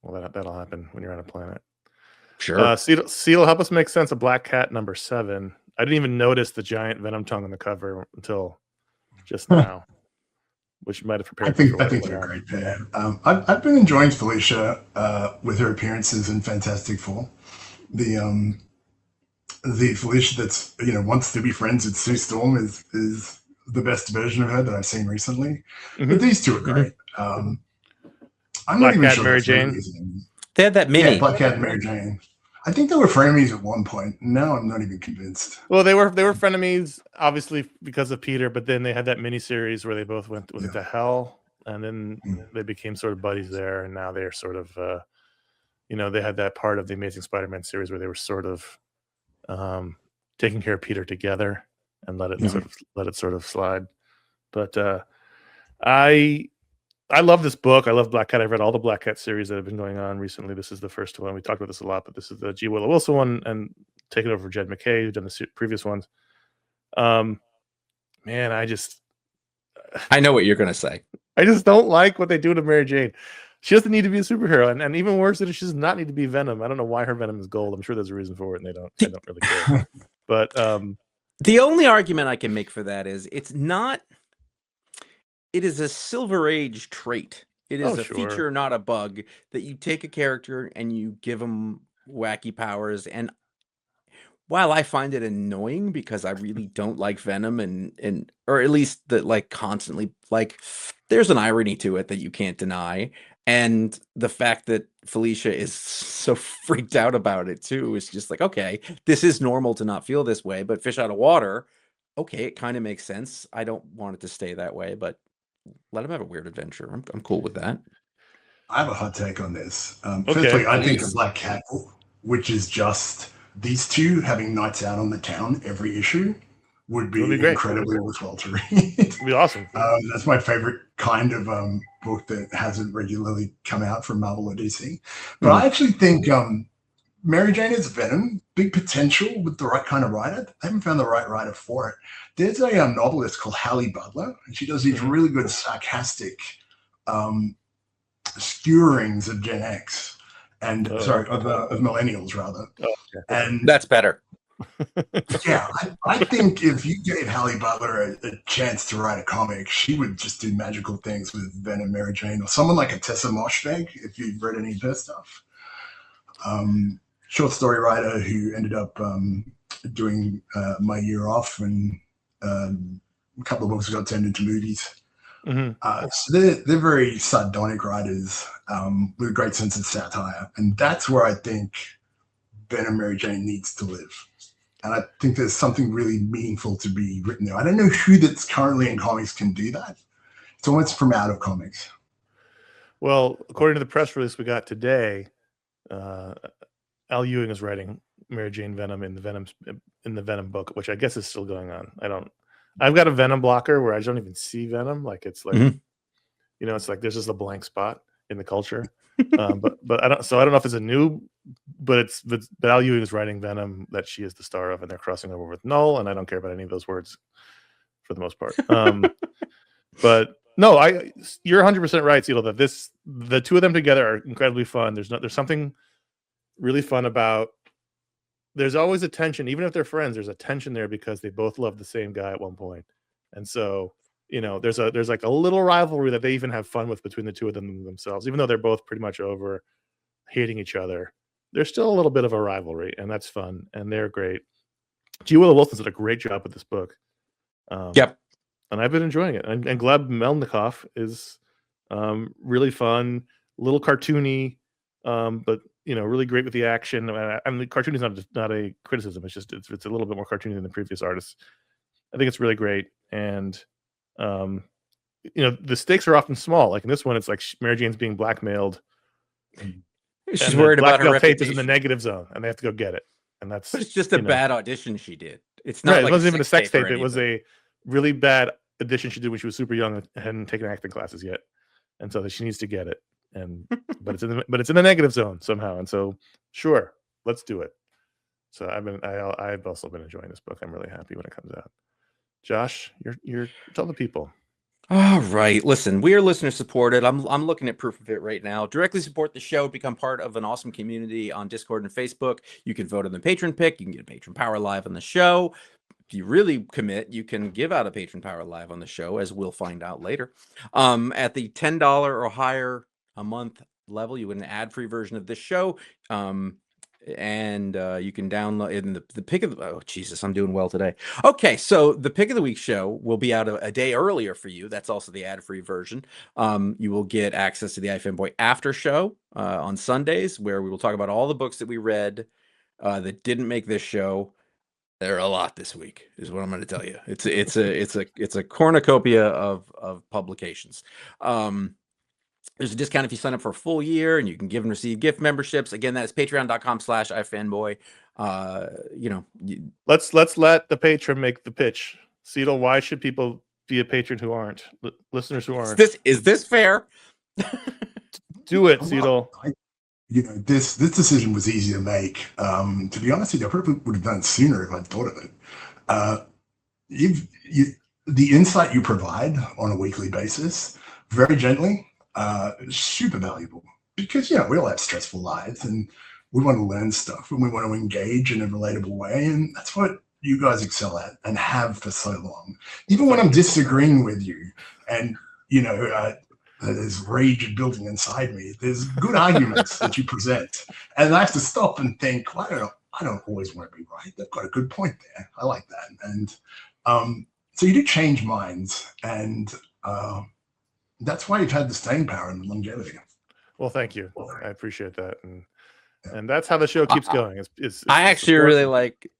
Well, that'll happen when you're on a planet. Sure. Sietel, help us make sense of Black Cat #7. I didn't even notice the giant Venom tongue on the cover until just now, which might have prepared. I think they're a great pair. I've been enjoying Felicia with her appearances in Fantastic Four. The Felicia that's wants to be friends with Sue Storm is the best version of her that I've seen recently. But these two are great. I'm not even sure. Mary Jane. They had that mini. Yeah, Black Cat and Mary Jane. I think they were frenemies at one point. Now I'm not even convinced. Well, they were frenemies, obviously, because of Peter, but then they had that miniseries where they both went to hell, and then they became sort of buddies there, and now they're sort of, they had that part of the Amazing Spider-Man series where they were sort of taking care of Peter together and let it sort of slide. But I love this book. I love Black Cat. I've read all the Black Cat series that have been going on recently. This is the first one. We talked about this a lot, but this is the G. Willow Wilson one, and taken over for Jed McKay, who's done the previous ones. Man, I know what you're going to say. I just don't like what they do to Mary Jane. She doesn't need to be a superhero, and even worse, that she does not need to be Venom. I don't know why her Venom is gold. I'm sure there's a reason for it, and I don't really care. But the only argument I can make for that is it's not. It is a Silver Age trait. It is a feature, not a bug, that you take a character and you give them wacky powers. And while I find it annoying because I really don't like Venom and or at least that like constantly like there's an irony to it that you can't deny. And the fact that Felicia is so freaked out about it too is just like, okay, this is normal to not feel this way, but fish out of water. Okay, it kind of makes sense. I don't want it to stay that way, but let him have a weird adventure. I'm cool with that. I have a hot take on this. Firstly, I think of Black Cat, which is just these two having nights out on the town every issue, would be incredibly worthwhile to read. It'd be awesome. That's my favorite kind of book that hasn't regularly come out from Marvel or DC. But I actually think Mary Jane is Venom, big potential with the right kind of writer. I haven't found the right writer for it. There's a novelist called Hallie Butler, and she does these really good sarcastic skewerings of Gen X and of millennials rather. And that's better. Yeah, I think if you gave Hallie Butler a chance to write a comic, she would just do magical things with Venom, Mary Jane, or someone like a Tessa Moshfegh, if you've read any of her stuff. Short story writer who ended up doing My Year Off, and a couple of books got turned into movies. So they're very sardonic writers with a great sense of satire, and that's where I think Venom Mary Jane needs to live. And I think there's something really meaningful to be written there. I don't know who that's currently in comics can do that. It's almost from out of comics. Well, according to the press release we got today, Al Ewing is writing Mary Jane Venom in the Venom book, which I guess is still going on. I've got a Venom blocker where I don't even see Venom. Like it's like, it's like there's just a blank spot in the culture. But I don't know if it's a new, but Al Ewing is writing Venom that she is the star of, and they're crossing over with Null, and I don't care about any of those words for the most part. But no, you're 100% right, Sietel, that the two of them together are incredibly fun. There's something really fun about. There's always a tension, even if they're friends. There's a tension there because they both love the same guy at one point, and so there's like a little rivalry that they even have fun with between the two of them themselves, even though they're both pretty much over hating each other. There's still a little bit of a rivalry, and that's fun, and they're great. G. Willow Wilson's did a great job with this book. Yep. And I've been enjoying it. And Gleb Melnikov is really fun, a little cartoony, but really great with the action. And the cartoon is not a criticism. It's just it's a little bit more cartoony than the previous artists. I think it's really great. And the stakes are often small. Like in this one, it's like Mary Jane's being blackmailed. She's worried about her tape is in reputation. the negative zone, and they have to go get it. And But it's just a bad audition she did. It's not right. like It wasn't even a sex tape. or It was a really bad audition she did when she was super young and hadn't taken acting classes yet, and so she needs to get it. But it's in the negative zone somehow. And so sure, let's do it. So I've also been enjoying this book. I'm really happy when it comes out. Josh, you're tell the people. All right. Listen, we are listener supported. I'm looking at proof of it right now. Directly support the show, become part of an awesome community on Discord and Facebook. You can vote on the Patron Pick. You can get a Patron Power Live on the show. If you really commit, you can give out a Patron Power Live on the show, as we'll find out later. At the $10 or higher a month level, you get an ad-free version of this show. And you can download in the pick of the, oh Jesus, I'm doing well today. Okay, so the pick of the week show will be out a day earlier for you. That's also the ad-free version. You will get access to the iFanboy after show on Sundays, where we will talk about all the books that we read that didn't make this show. There are a lot this week, is what I'm going to tell you. It's a cornucopia of publications. There's a discount if you sign up for a full year, and you can give and receive gift memberships. Again, that is patreon.com/iFanboy. Let's let the patron make the pitch. Sietel, why should people be a patron who aren't? Listeners who aren't. Is this fair? Do it, Sietel. This decision was easy to make. To be honest with you, I probably would have done it sooner if I'd thought of it. The insight you provide on a weekly basis, very gently, super valuable, because we all have stressful lives and we want to learn stuff and we want to engage in a relatable way, and that's what you guys excel at and have for so long. Even when I'm disagreeing with you, and there's rage building inside me, there's good arguments that you present, and I have to stop and think, well, I don't always want to be right. They've got a good point there. I like that. And so you do change minds, and that's why you've had the staying power and the longevity. Well, thank you. I appreciate that, and that's how the show keeps going. I actually really like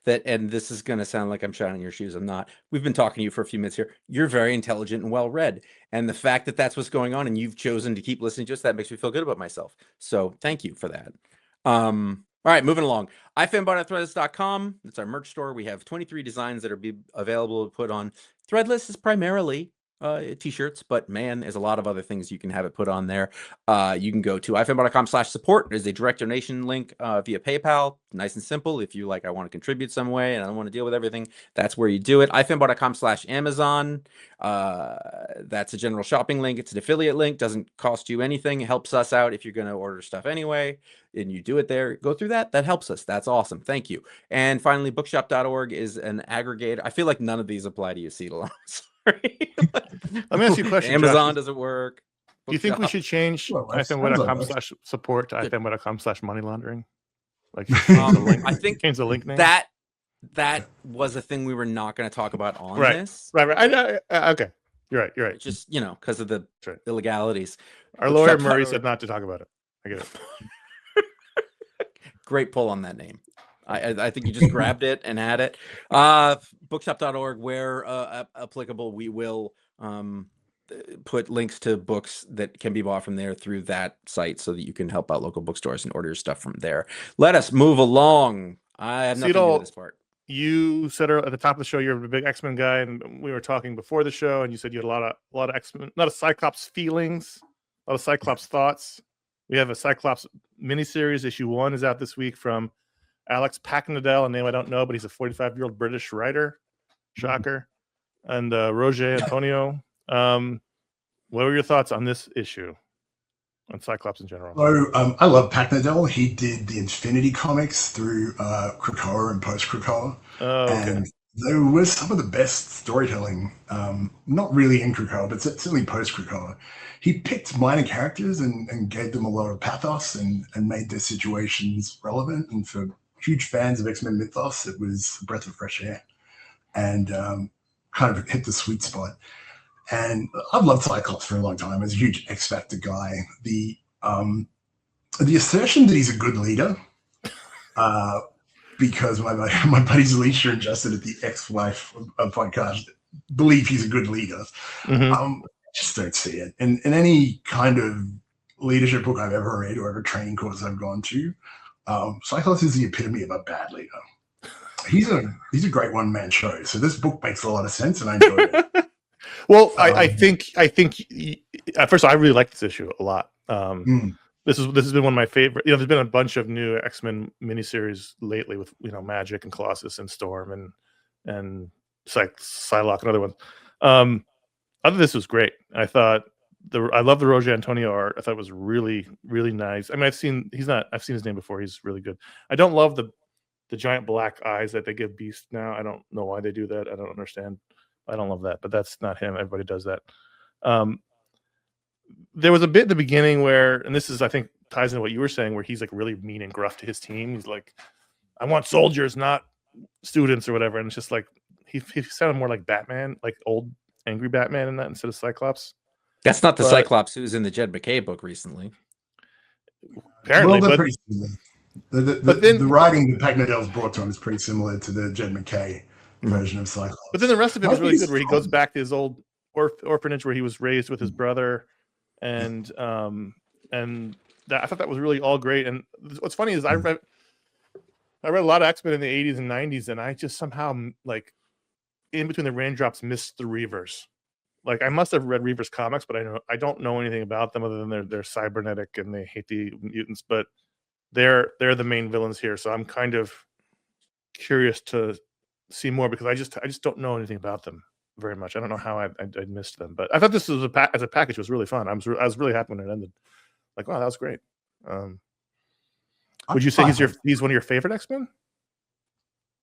that, and this is going to sound like I'm shining your shoes. I'm not. We've been talking to you for a few minutes here. You're very intelligent and well-read, and the fact that that's what's going on, and you've chosen to keep listening to us, that makes me feel good about myself. So thank you for that. All right, moving along. iFanboy.threadless.com. It's our merch store. We have 23 designs that are available to put on. Threadless is primarily t-shirts, but man, there's a lot of other things you can have it put on there. You can go to ifanboy.com/support. There's a direct donation link via PayPal. Nice and simple. If you I want to contribute some way and I don't want to deal with everything, that's where you do it. ifanboy.com/Amazon. That's a general shopping link. It's an affiliate link. Doesn't cost you anything. It helps us out if you're going to order stuff anyway, and you do it there. Go through that. That helps us. That's awesome. Thank you. And finally, bookshop.org is an aggregator. I feel like none of these apply to you, Sietel. Sorry. Let me ask you a question. Amazon Josh. doesn't work. Do you think we should change ifanboy.com/support to ifanboy.com/money laundering? Like, I think change the link name. That was a thing we were not going to talk about on this. Right. I know. Okay, you're right. Just because of the illegalities. Our lawyer Murray said not to talk about it. I get it. Great pull on that name. I think you just grabbed it and had it. Bookshop.org, where applicable, we will put links to books that can be bought from there through that site so that you can help out local bookstores and order your stuff from there. Let us move along. I have nothing to do with this part. You said at the top of the show you're a big X-Men guy, and we were talking before the show, and you said you had a lot of X-Men, not a Cyclops feelings, a lot of Cyclops thoughts. We have a Cyclops miniseries. Issue 1 is out this week from Alex Packnadell, a name I don't know, but he's a 45-year-old British writer. Shocker. And Roger Antonio. What were your thoughts on this issue, on Cyclops in general? So I love Packnadell. He did the Infinity comics through Krakoa and post Krakoa. Oh, okay. And they were some of the best storytelling, not really in Krakoa, but certainly post Krakoa. He picked minor characters and gave them a lot of pathos and made their situations relevant. And for huge fans of X-Men mythos, it was a breath of fresh air and kind of hit the sweet spot. And I've loved Cyclops for a long time. I was a huge X Factor guy. The assertion that he's a good leader, because my buddies Alicia and Justin at the ex-wife podcast believe he's a good leader. I just don't see it. In any kind of leadership book I've ever read or ever training course I've gone to, Cyclops is the epitome of a bad leader. He's a great one-man show. So this book makes a lot of sense, and I enjoyed it. Well, I think first of all, I really like this issue a lot. This has been one of my favorite. There's been a bunch of new X-Men miniseries lately with Magic and Colossus and Storm and Psylocke and other ones. Other this was great. I love the Roger Antonio art. I thought it was really, really nice. I mean, I've seen his name before. He's really good. I don't love the giant black eyes that they give Beast now. I don't know why they do that. I don't understand. I don't love that, but that's not him. Everybody does that. There was a bit in the beginning where, and this is, I think, ties into what you were saying, where he's like really mean and gruff to his team. He's like, I want soldiers, not students or whatever. And it's just like, he sounded more like Batman, like old angry Batman in that instead of Cyclops. That's not the Cyclops who's in the Jed McKay book recently. Apparently, well, pretty similar. The writing that Packnadell's brought to him is pretty similar to the Jed McKay version of Cyclops. But then the rest of it is really good, where he goes back to his old orphanage where he was raised with his brother, and I thought that was really all great. And what's funny is I read a lot of X-Men in the 80s and 90s, and I just somehow, like, in between the raindrops, missed the Reavers. Like, I must have read Reavers comics, but I don't know anything about them other than they're cybernetic and they hate the mutants. But they're the main villains here, so I'm kind of curious to see more, because I just don't know anything about them very much. I don't know how I missed them, but I thought this was as a package was really fun. I was really happy when it ended. Like, wow, that was great. Would you say he's one of your favorite X-Men?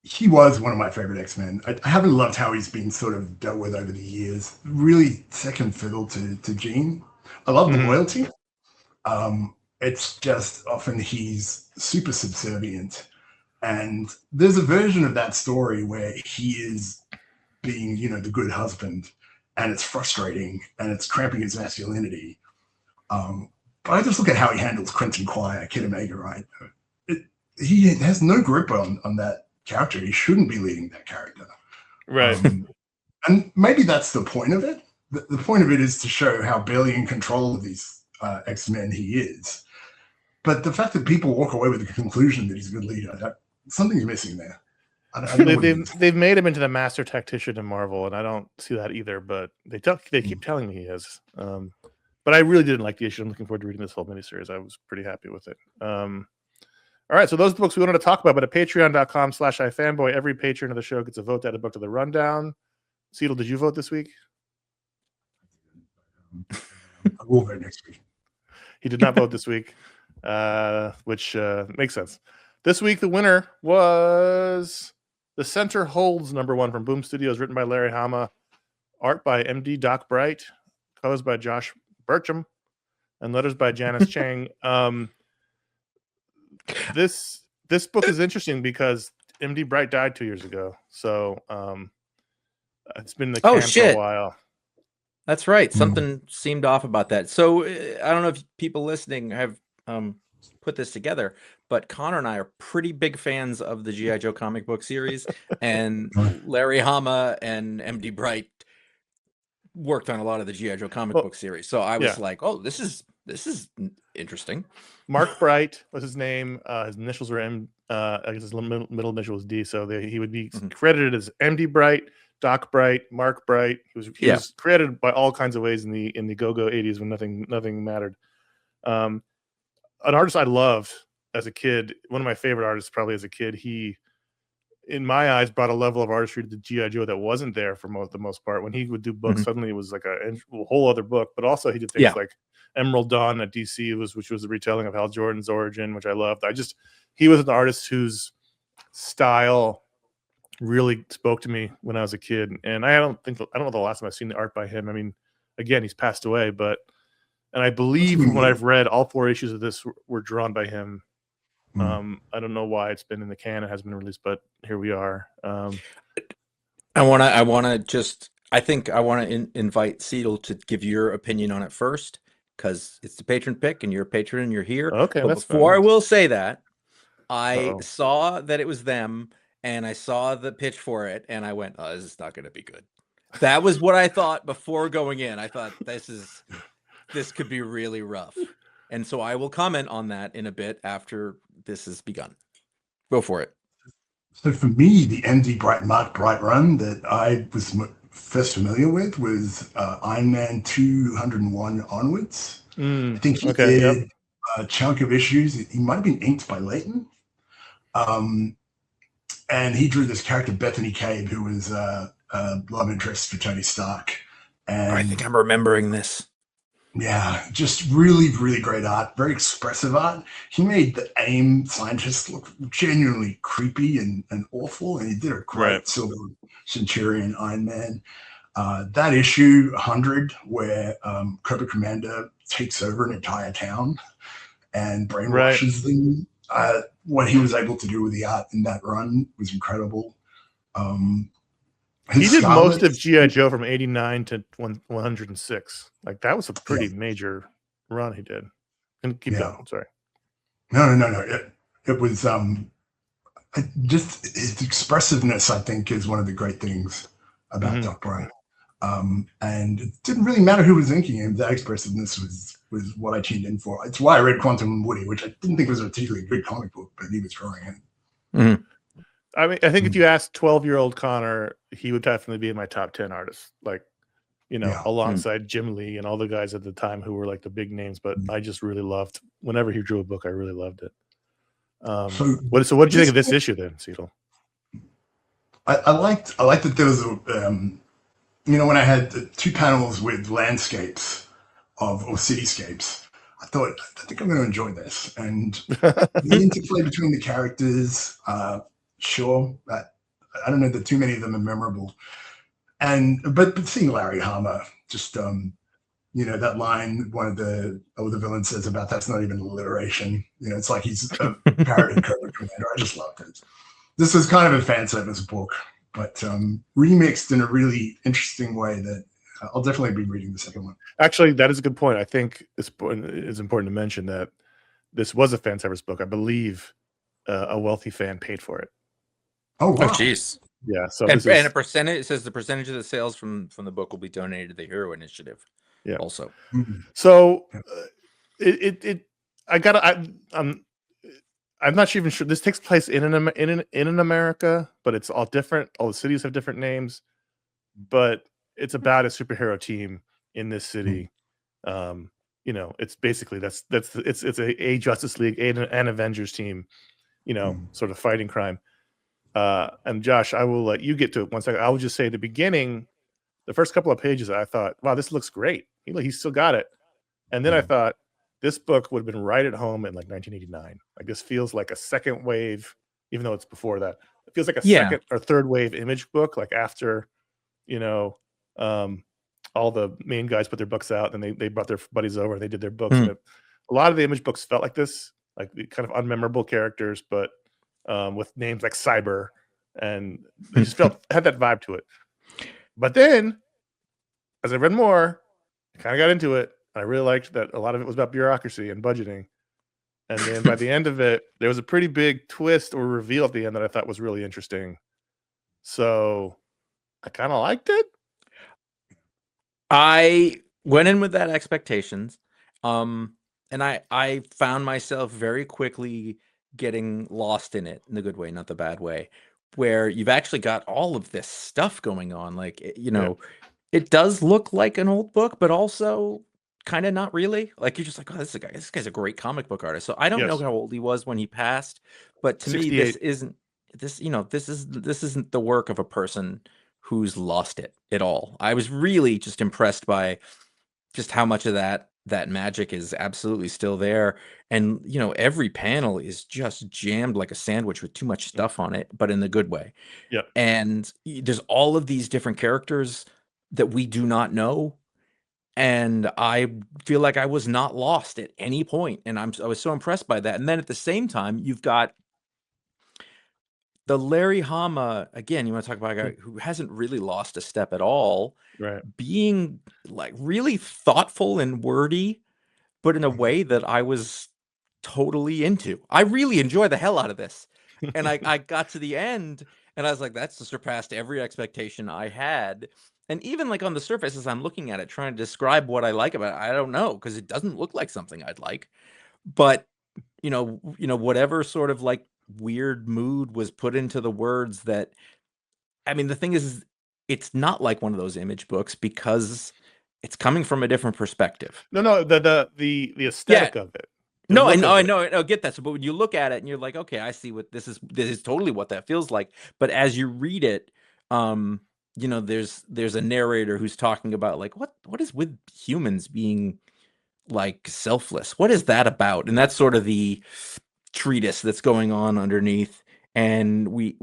He was one of my favorite X-Men. I haven't loved how he's been sort of dealt with over the years. Really second fiddle to Jean. I love the loyalty. It's just often he's super subservient. And there's a version of that story where he is being, the good husband, and it's frustrating and it's cramping his masculinity. But I just look at how he handles Quentin Quire, Kid Omega, right? He has no grip on that character. He shouldn't be leading that character. Right. And maybe that's the point of it. The point of it is to show how barely in control of these X-Men he is. But the fact that people walk away with the conclusion that he's a good leader, something's missing there. They've made him into the master tactician in Marvel, and I don't see that either. But they keep telling me he is. But I really didn't like the issue. I'm looking forward to reading this whole miniseries. I was pretty happy with it. All right, so those are the books we wanted to talk about. But at patreon.com/iFanboy, every patron of the show gets a vote to add a book to the rundown. Sietel, did you vote this week? I will vote next week. He did not vote this week, which makes sense. This week, the winner was The Center Holds #1 from Boom Studios, written by Larry Hama, art by MD Doc Bright, colors by Josh Burcham, and letters by Janice Chang. This book is interesting because MD Bright died 2 years ago, so it's been in the can for a while. That's right. Something seemed off about that. So I don't know if people listening have put this together, but Conor and I are pretty big fans of the G.I. Joe comic book series, and Larry Hama and MD Bright worked on a lot of the G.I. Joe comic Well, book series, so I was yeah. like, "Oh, this is interesting." Mark Bright was his name. His initials were M. I guess his middle initial was D. So he would be credited as MD Bright, Doc Bright, Mark Bright. He was credited by all kinds of ways in the go-go 80s when nothing mattered. An artist I loved as a kid, one of my favorite artists probably as a kid. He, in my eyes, brought a level of artistry to the G.I. Joe that wasn't there for the most part. When he would do books, suddenly it was like a whole other book. But also he did things like Emerald Dawn at DC, which was a retelling of Hal Jordan's origin, which I loved. He was an artist whose style really spoke to me when I was a kid. And I don't know the last time I've seen the art by him. I mean, again, he's passed away, and I believe from what I've read, all 4 issues of this were drawn by him. I don't know why it's been in the can. It hasn't been released, but here we are. I want to invite Sietel to give your opinion on it first, because it's the patron pick and you're a patron and you're here. Okay, but that's before fine. I will say that, I saw that it was them and I saw the pitch for it and I went, "Oh, this is not going to be good." That was what I thought before going in. I thought this could be really rough. And so I will comment on that in a bit after this has begun. Go for it. So for me, the MD Bright Mark Bright run that I was first familiar with was Iron Man 201 onwards. I think he did a chunk of issues. He might have been inked by Layton. And he drew this character, Bethany Cabe, who was a love interest for Tony Stark. And I think I'm remembering this. Yeah, just really, really great art, very expressive art. He made the AIM scientists look genuinely creepy and awful, and he did a great Silver Centurion Iron Man. That issue 100, where Cobra Commander takes over an entire town and brainwashes them. What he was able to do with the art in that run was incredible. He did most of G.I. Joe from 89 to 106. Like, that was a pretty major run he did. And keep going. I'm sorry. No. It was just his expressiveness, I think, is one of the great things about Doc Bright. And it didn't really matter who was inking him. That expressiveness was what I tuned in for. It's why I read Quantum Woody, which I didn't think was a particularly good comic book, but he was drawing it. I mean, I think if you asked 12-year-old Conor, he would definitely be in my top 10 artists, like, alongside Jim Lee and all the guys at the time who were like the big names. But I just really loved, whenever he drew a book, I really loved it. So what did you think of this issue then, Sietel? I liked that there was when I had the 2 panels with landscapes or cityscapes, I think I'm going to enjoy this. And the interplay between the characters, sure, I don't know that too many of them are memorable. But seeing Larry Hama, just that line one of the villains says about that's not even alliteration. It's like he's a parody Cobra Commander. I just loved it. This is kind of a fan service book, but remixed in a really interesting way that I'll definitely be reading the second one. Actually, that is a good point. I think it's important to mention that this was a fan service book. I believe a wealthy fan paid for it. Oh, wow. Jeez. Yeah. So and a percentage, it says the percentage of the sales from the book will be donated to the Hero Initiative. Yeah. Also. So I'm not even sure this takes place in an America, but it's all different. All the cities have different names, but it's about a superhero team in this city. It's basically it's a Justice League and an Avengers team, sort of fighting crime. And Josh, I will let you get to it 1 second. I will just say at the beginning, the first couple of pages, I thought, wow, this looks great. He's still got it. And then I thought this book would have been right at home in like 1989. Like, this feels like a second wave, even though it's before that. It feels like a second or third wave Image book, like after, all the main guys put their books out and they brought their buddies over and they did their books. And a lot of the Image books felt like this, like the kind of unmemorable characters, but with names like Cyber, and they just had that vibe to it. But then, as I read more, I kind of got into it. I really liked that a lot of it was about bureaucracy and budgeting. And then by the end of it, there was a pretty big twist or reveal at the end that I thought was really interesting. So I kind of liked it. I went in with that expectations, and I found myself very quickly getting lost in it in the good way, not the bad way, where you've actually got all of this stuff going on. Like, it does look like an old book, but also kind of not really. Like, you're just like, oh, this guy's a great comic book artist. So I don't know Yes. how old he was when he passed, but to me, 68. this isn't the work of a person who's lost it at all. I was really just impressed by just how much of that magic is absolutely still there. And every panel is just jammed like a sandwich with too much stuff on it, but in the good way. Yeah. And there's all of these different characters that we do not know. And I feel like I was not lost at any point. And I was so impressed by that. And then at the same time, you've got the Larry Hama, again, you want to talk about a guy who hasn't really lost a step at all, Right. being like really thoughtful and wordy, but in a way that I was totally into. I really enjoy the hell out of this. And I got to the end and I was like, that's surpassed every expectation I had. And even like on the surface, as I'm looking at it, trying to describe what I like about it, I don't know, because it doesn't look like something I'd like. But whatever sort of like weird mood was put into the words that, I mean, the thing is, it's not like one of those image books because it's coming from a different perspective. No, the aesthetic of it. No, I know, get that. So, but when you look at it and you're like, okay, I see what this is totally what that feels like. But as you read it, there's a narrator who's talking about like what is with humans being like selfless? What is that about? And that's sort of the treatise that's going on underneath. And we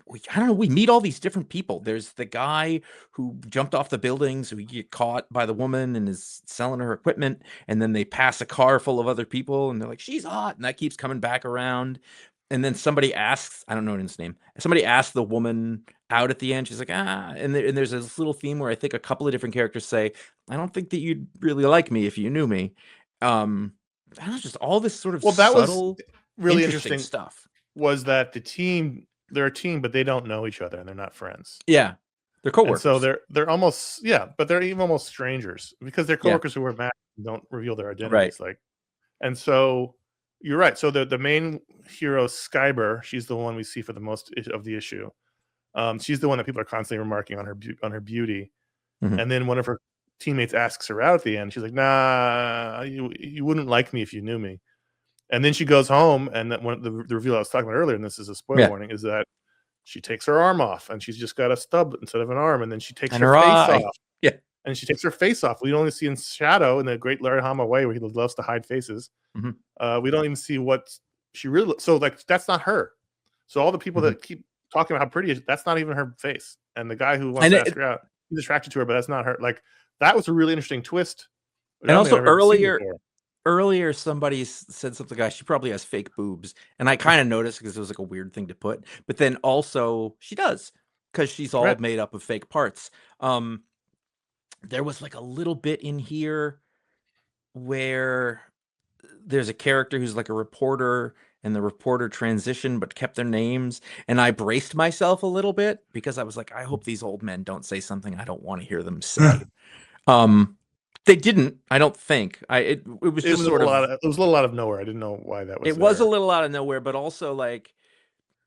I don't know, we meet all these different people. There's the guy who jumped off the building, so he get caught by the woman and is selling her equipment, and then they pass a car full of other people and they're like, she's hot, and that keeps coming back around. And then somebody asks, I don't know his name, somebody asks the woman out at the end. She's like, and there's this little theme where I think a couple of different characters say, I don't think that you'd really like me if you knew me. I don't know, just all this sort of that subtle, was really interesting stuff. Was that they're a team, but they don't know each other and they're not friends. Yeah, they're coworkers. And so they're almost but they're even almost strangers because they're coworkers who wear masks and don't reveal their identities. Right. Like, and so you're right. So the main hero, Skyber, she's the one we see for the most of the issue. She's the one that people are constantly remarking on her beauty. Mm-hmm. And then one of her teammates asks her out at the end. She's like, "Nah, you wouldn't like me if you knew me." And then she goes home, and that one the reveal I was talking about earlier, and this is a spoiler warning, is that she takes her arm off, and she's just got a stub instead of an arm, and then she takes her face off. Yeah, and she takes her face off. We only see in shadow in the great Larry Hama way, where he loves to hide faces. Mm-hmm. We don't even see what she really looks. So like that's not her. So all the people that keep talking about how pretty it is, that's not even her face. And the guy who wants to ask her out, he's attracted to her, but that's not her. Like that was a really interesting twist. And also earlier somebody said something, guys, she probably has fake boobs, and I kind of noticed because it was like a weird thing to put, but then also she does, because she's all made up of fake parts. There was like a little bit in here where there's a character who's like a reporter, and the reporter transitioned but kept their names, and I braced myself a little bit because I was like, I hope these old men don't say something I don't want to hear them say. They didn't, I don't think. It was just sort of it was a little out of nowhere. I didn't know why that was. It was a little out of nowhere, but also like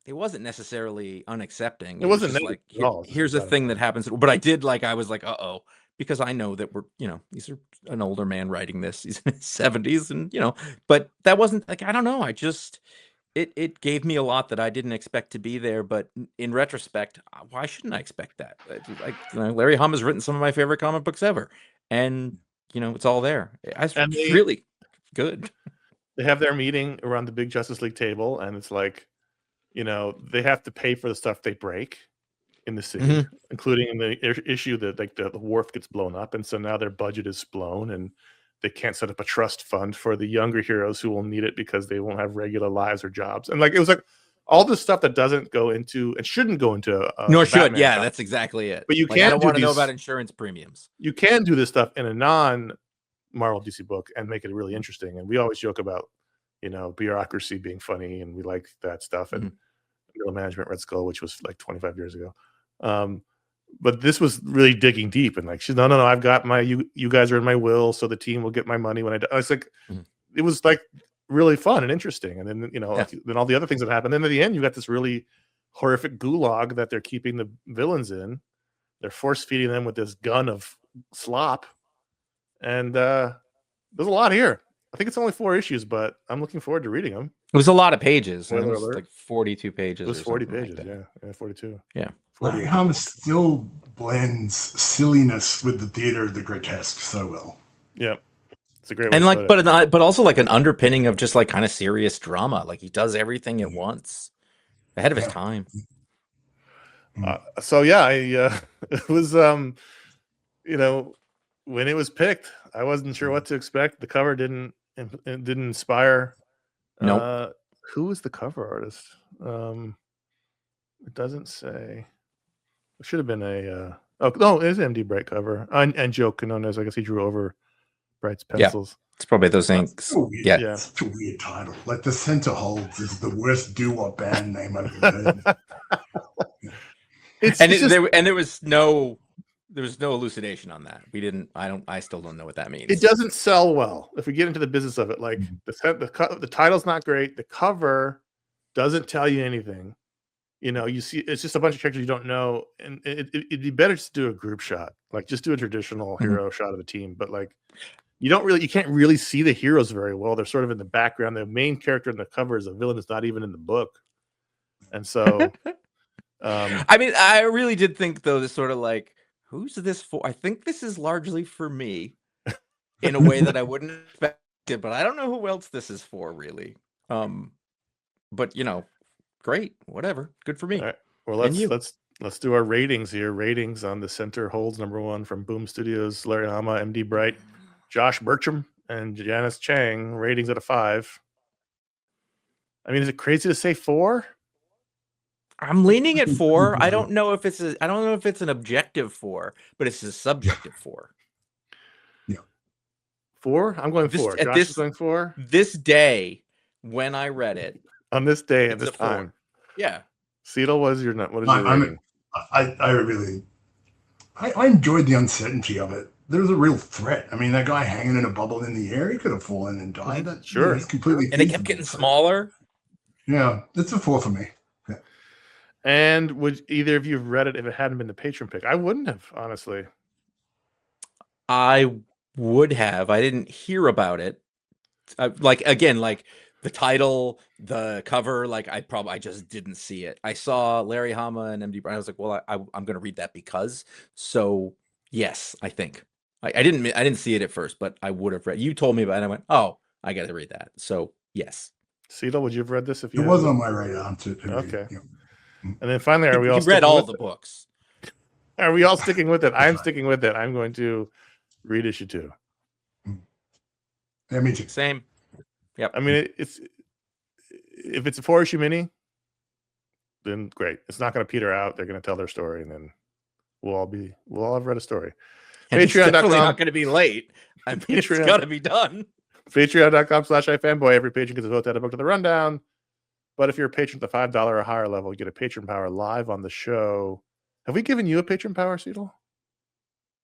it wasn't necessarily unaccepting. It wasn't just like at all. Here's a thing that happens, but I did like, I was like, uh-oh, because I know that we're, these are an older man writing this. He's in his 70s, and but that wasn't like, I don't know. I just it gave me a lot that I didn't expect to be there. But in retrospect, why shouldn't I expect that? Like Larry Hama has written some of my favorite comic books ever, and it's all there. It's really good. They have their meeting around the big Justice League table, and it's like, they have to pay for the stuff they break in the city, including in the issue that like the wharf gets blown up, and so now their budget is blown, and they can't set up a trust fund for the younger heroes who will need it because they won't have regular lives or jobs. And like it was like all this stuff that doesn't go into and shouldn't go into nor should that's exactly it. But you can't. I don't want to know about insurance premiums. You can do this stuff in a non-Marvel DC book and make it really interesting. And we always joke about bureaucracy being funny, and we like that stuff. And middle management, Red Skull, which was like 25 years ago. but this was really digging deep, and like she's no, I've got my you guys are in my will, so the team will get my money when I die. I was like, it was like really fun and interesting, and then like, then all the other things that happened. Then at the end, you got this really horrific gulag that they're keeping the villains in. They're force feeding them with this gun of slop, and there's a lot here. I think it's only 4 issues, but I'm looking forward to reading them. It was a lot of pages. Spoiler It was alert. like 42 pages. It was 40 pages, like yeah, 42. Yeah. Larry Hama still blends silliness with the theater of the grotesque so well. Yeah, it's a great way and to like, put it. but also like an underpinning of just like kind of serious drama. Like he does everything at once, ahead of his time. So yeah, it was when it was picked, I wasn't sure what to expect. The cover didn't inspire. Nope. Who was the cover artist? It doesn't say. It should have been a. Oh no, it is MD Bright cover and Joe Quinones. I guess he drew over Bright's pencils. It's probably those inks. Yeah, such a weird title. Like the Center Holds is the worst doo-wop band name I've ever heard. There was no elucidation on that. We didn't. I still don't know what that means. It doesn't sell well if we get into the business of it. Like the title's not great. The cover doesn't tell you anything. You see, it's just a bunch of characters you don't know, and it'd be better to do a group shot. Like just do a traditional hero shot of the team. But like you can't really see the heroes very well. They're sort of in the background. The main character in the cover is a villain that's not even in the book, and so. I mean, I really did think though, this sort of like, who's this for? I think this is largely for me in a way that I wouldn't expect it, but I don't know who else this is for really. But great, whatever. Good for me. All right. Well, let's do our ratings here. Ratings on the Center Holds #1 from Boom Studios, Larry Hama, MD Bright, Josh Bertram, and Janice Chang. Ratings out of 5. I mean, is it crazy to say 4? I'm leaning at 4. I don't know if it's an objective 4, but it's a subjective 4. Yeah. 4? I'm going 4. Josh is going 4. This day, when I read it. On this day at this time. Yeah. Sietel, what is your rating? I enjoyed the uncertainty of it. There was a real threat. I mean, that guy hanging in a bubble in the air, he could have fallen and died. Sure. It's completely and it kept getting smaller. Yeah, it's a 4 for me. Yeah. And would either of you have read it if it hadn't been the Patron pick? I wouldn't have, honestly. I would have. I didn't hear about it. Like the title, the cover, like I just didn't see it. I saw Larry Hama and MD Bright. I was like, well, I'm going to read that because. So yes, I think I didn't see it at first, but I would have read. You told me about it, and I went, oh, I got to read that. So yes. Sietel, would you have read this if you? It was on my radar. Okay. Yeah. And then finally, are we all? You read all the books. Are we all sticking with it? I'm sticking with it. I'm going to read issue 2. Yeah, me too. Same. Yep. I mean, if it's a 4-issue mini, then great. It's not going to peter out. They're going to tell their story, and then we'll all have read a story. And Patreon.com. It's definitely not going to be late. I mean, it's got to be done. Patreon.com/iFanboy. Every patron gets a vote to add a book to the rundown. But if you're a patron at the $5 or higher level, you get a patron power live on the show. Have we given you a patron power, Sietel?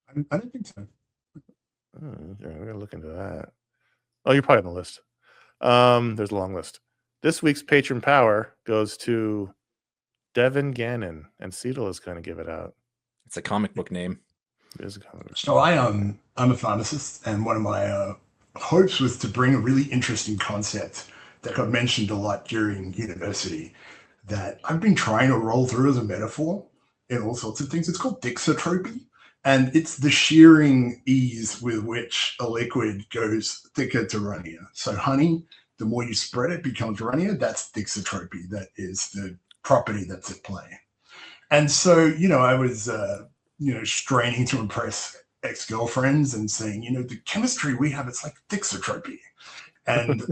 I don't think so. We're going to look into that. Oh, you're probably on the list. There's a long list. This week's patron power goes to Devin Gannon, and Sietel is going to give it out. It's a comic book name. It is a comic book. So I'm a pharmacist, and one of my hopes was to bring a really interesting concept that got mentioned a lot during university that I've been trying to roll through as a metaphor in all sorts of things. It's called dixotropy, and it's the shearing ease with which a liquid goes thicker to runnier. So honey, the more you spread it, becomes runnier. That's dixotropy. That is the property that's at play. And so, I was, straining to impress ex-girlfriends and saying, the chemistry we have, it's like dixotropy. And,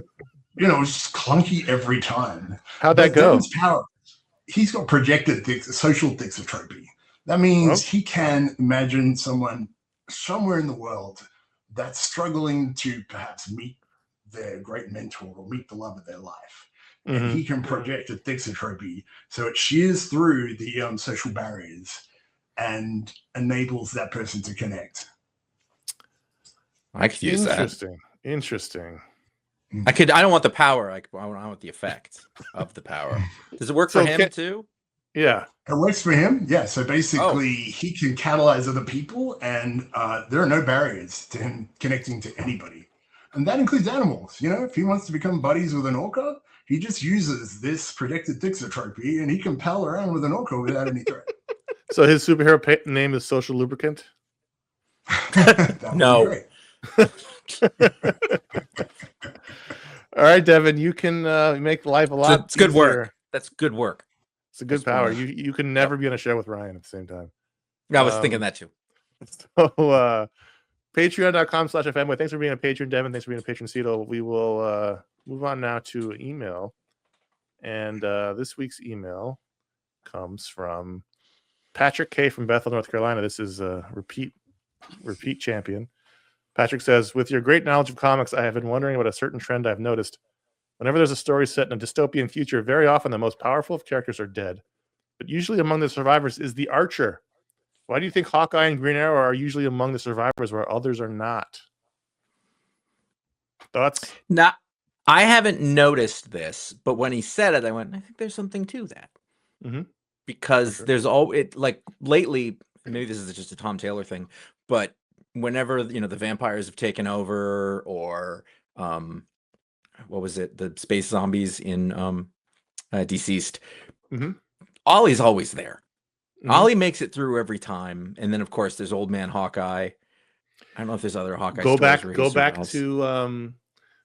it was just clunky every time. How'd that go? Power, he's got projected social dixotropy. That means he can imagine someone somewhere in the world that's struggling to perhaps meet their great mentor or meet the love of their life. And he can project a dixotropy so it shears through the social barriers and enables that person to connect. I could use that. Interesting. I don't want the power. I want the effect of the power. Does it work for him too? Yeah. It works for him. Yeah. So basically he can catalyze other people, and there are no barriers to him connecting to anybody. And that includes animals. You know, if he wants to become buddies with an orca, he just uses this predicted thixotropy, and he can pal around with an orca without any threat. So his superhero name is Social Lubricant? No. All right, Devin, you can make life a lot It's good easier. work. That's good work. It's a good power. You can never be on a show with Ryan at the same time. Yeah, I was thinking that too. So patreon.com/iFanboy. Thanks for being a patron, Devin. Thanks for being a patron, Sietel. We will move on now to email. And this week's email comes from Patrick K. from Bethel, North Carolina. This is a repeat champion. Patrick says, with your great knowledge of comics, I have been wondering about a certain trend I've noticed. Whenever there's a story set in a dystopian future, very often the most powerful of characters are dead. But usually among the survivors is the Archer. Why do you think Hawkeye and Green Arrow are usually among the survivors where others are not? Thoughts? Now, I haven't noticed this, but when he said it, I went, I think there's something to that. Mm-hmm. Because there's like lately, maybe this is just a Tom Taylor thing, but whenever, the vampires have taken over, or what was it? The space zombies in Deceased. Mm-hmm. Ollie's always there. Mm-hmm. Ollie makes it through every time. And then of course there's Old Man Hawkeye. I don't know if there's other Hawkeye Go back survives. to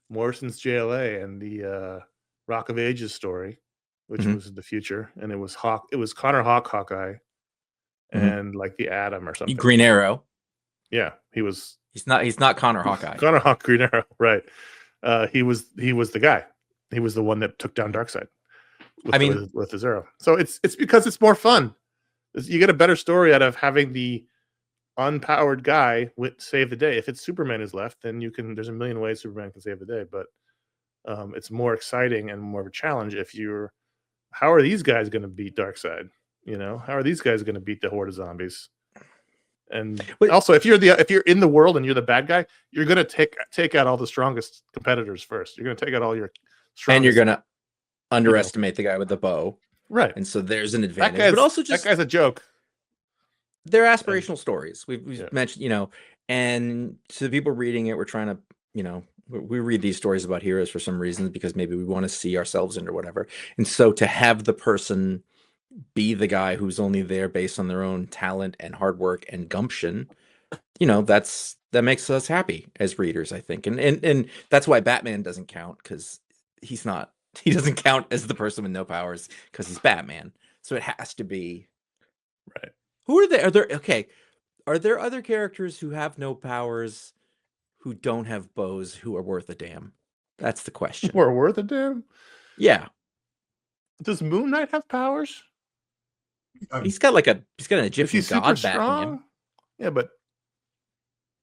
Morrison's JLA and the Rock of Ages story, which was in the future, and it was Conor Hawkeye and like the Atom or something. Green Arrow. Yeah, he's not Conor Hawkeye. Conor Green Arrow, right? He was the guy. He was the one that took down Darkseid with his arrow. So it's because it's more fun. You get a better story out of having the unpowered guy save the day. If it's Superman is left, then there's a million ways Superman can save the day, but it's more exciting and more of a challenge if how are these guys going to beat Darkseid? How are these guys going to beat the horde of zombies? And also, if you're in the world and you're the bad guy, you're going to take out all the strongest competitors first. You're going to take out all your strongest, and you're going to underestimate the guy with the bow, right? And so there's an advantage. But also, just that guy's a joke. They're aspirational stories. We've mentioned, and to the people reading it, we're trying to, we read these stories about heroes for some reason because maybe we want to see ourselves in or whatever. And so to have the person be the guy who's only there based on their own talent and hard work and gumption, that makes us happy as readers, I think. And that's why Batman doesn't count, because he doesn't count as the person with no powers because he's Batman. So it has to be right. Who are there? Are there other characters who have no powers, who don't have bows, who are worth a damn? That's the question. Who are worth a damn? Yeah. Does Moon Knight have powers? He's got an Egyptian god backing him. Yeah, but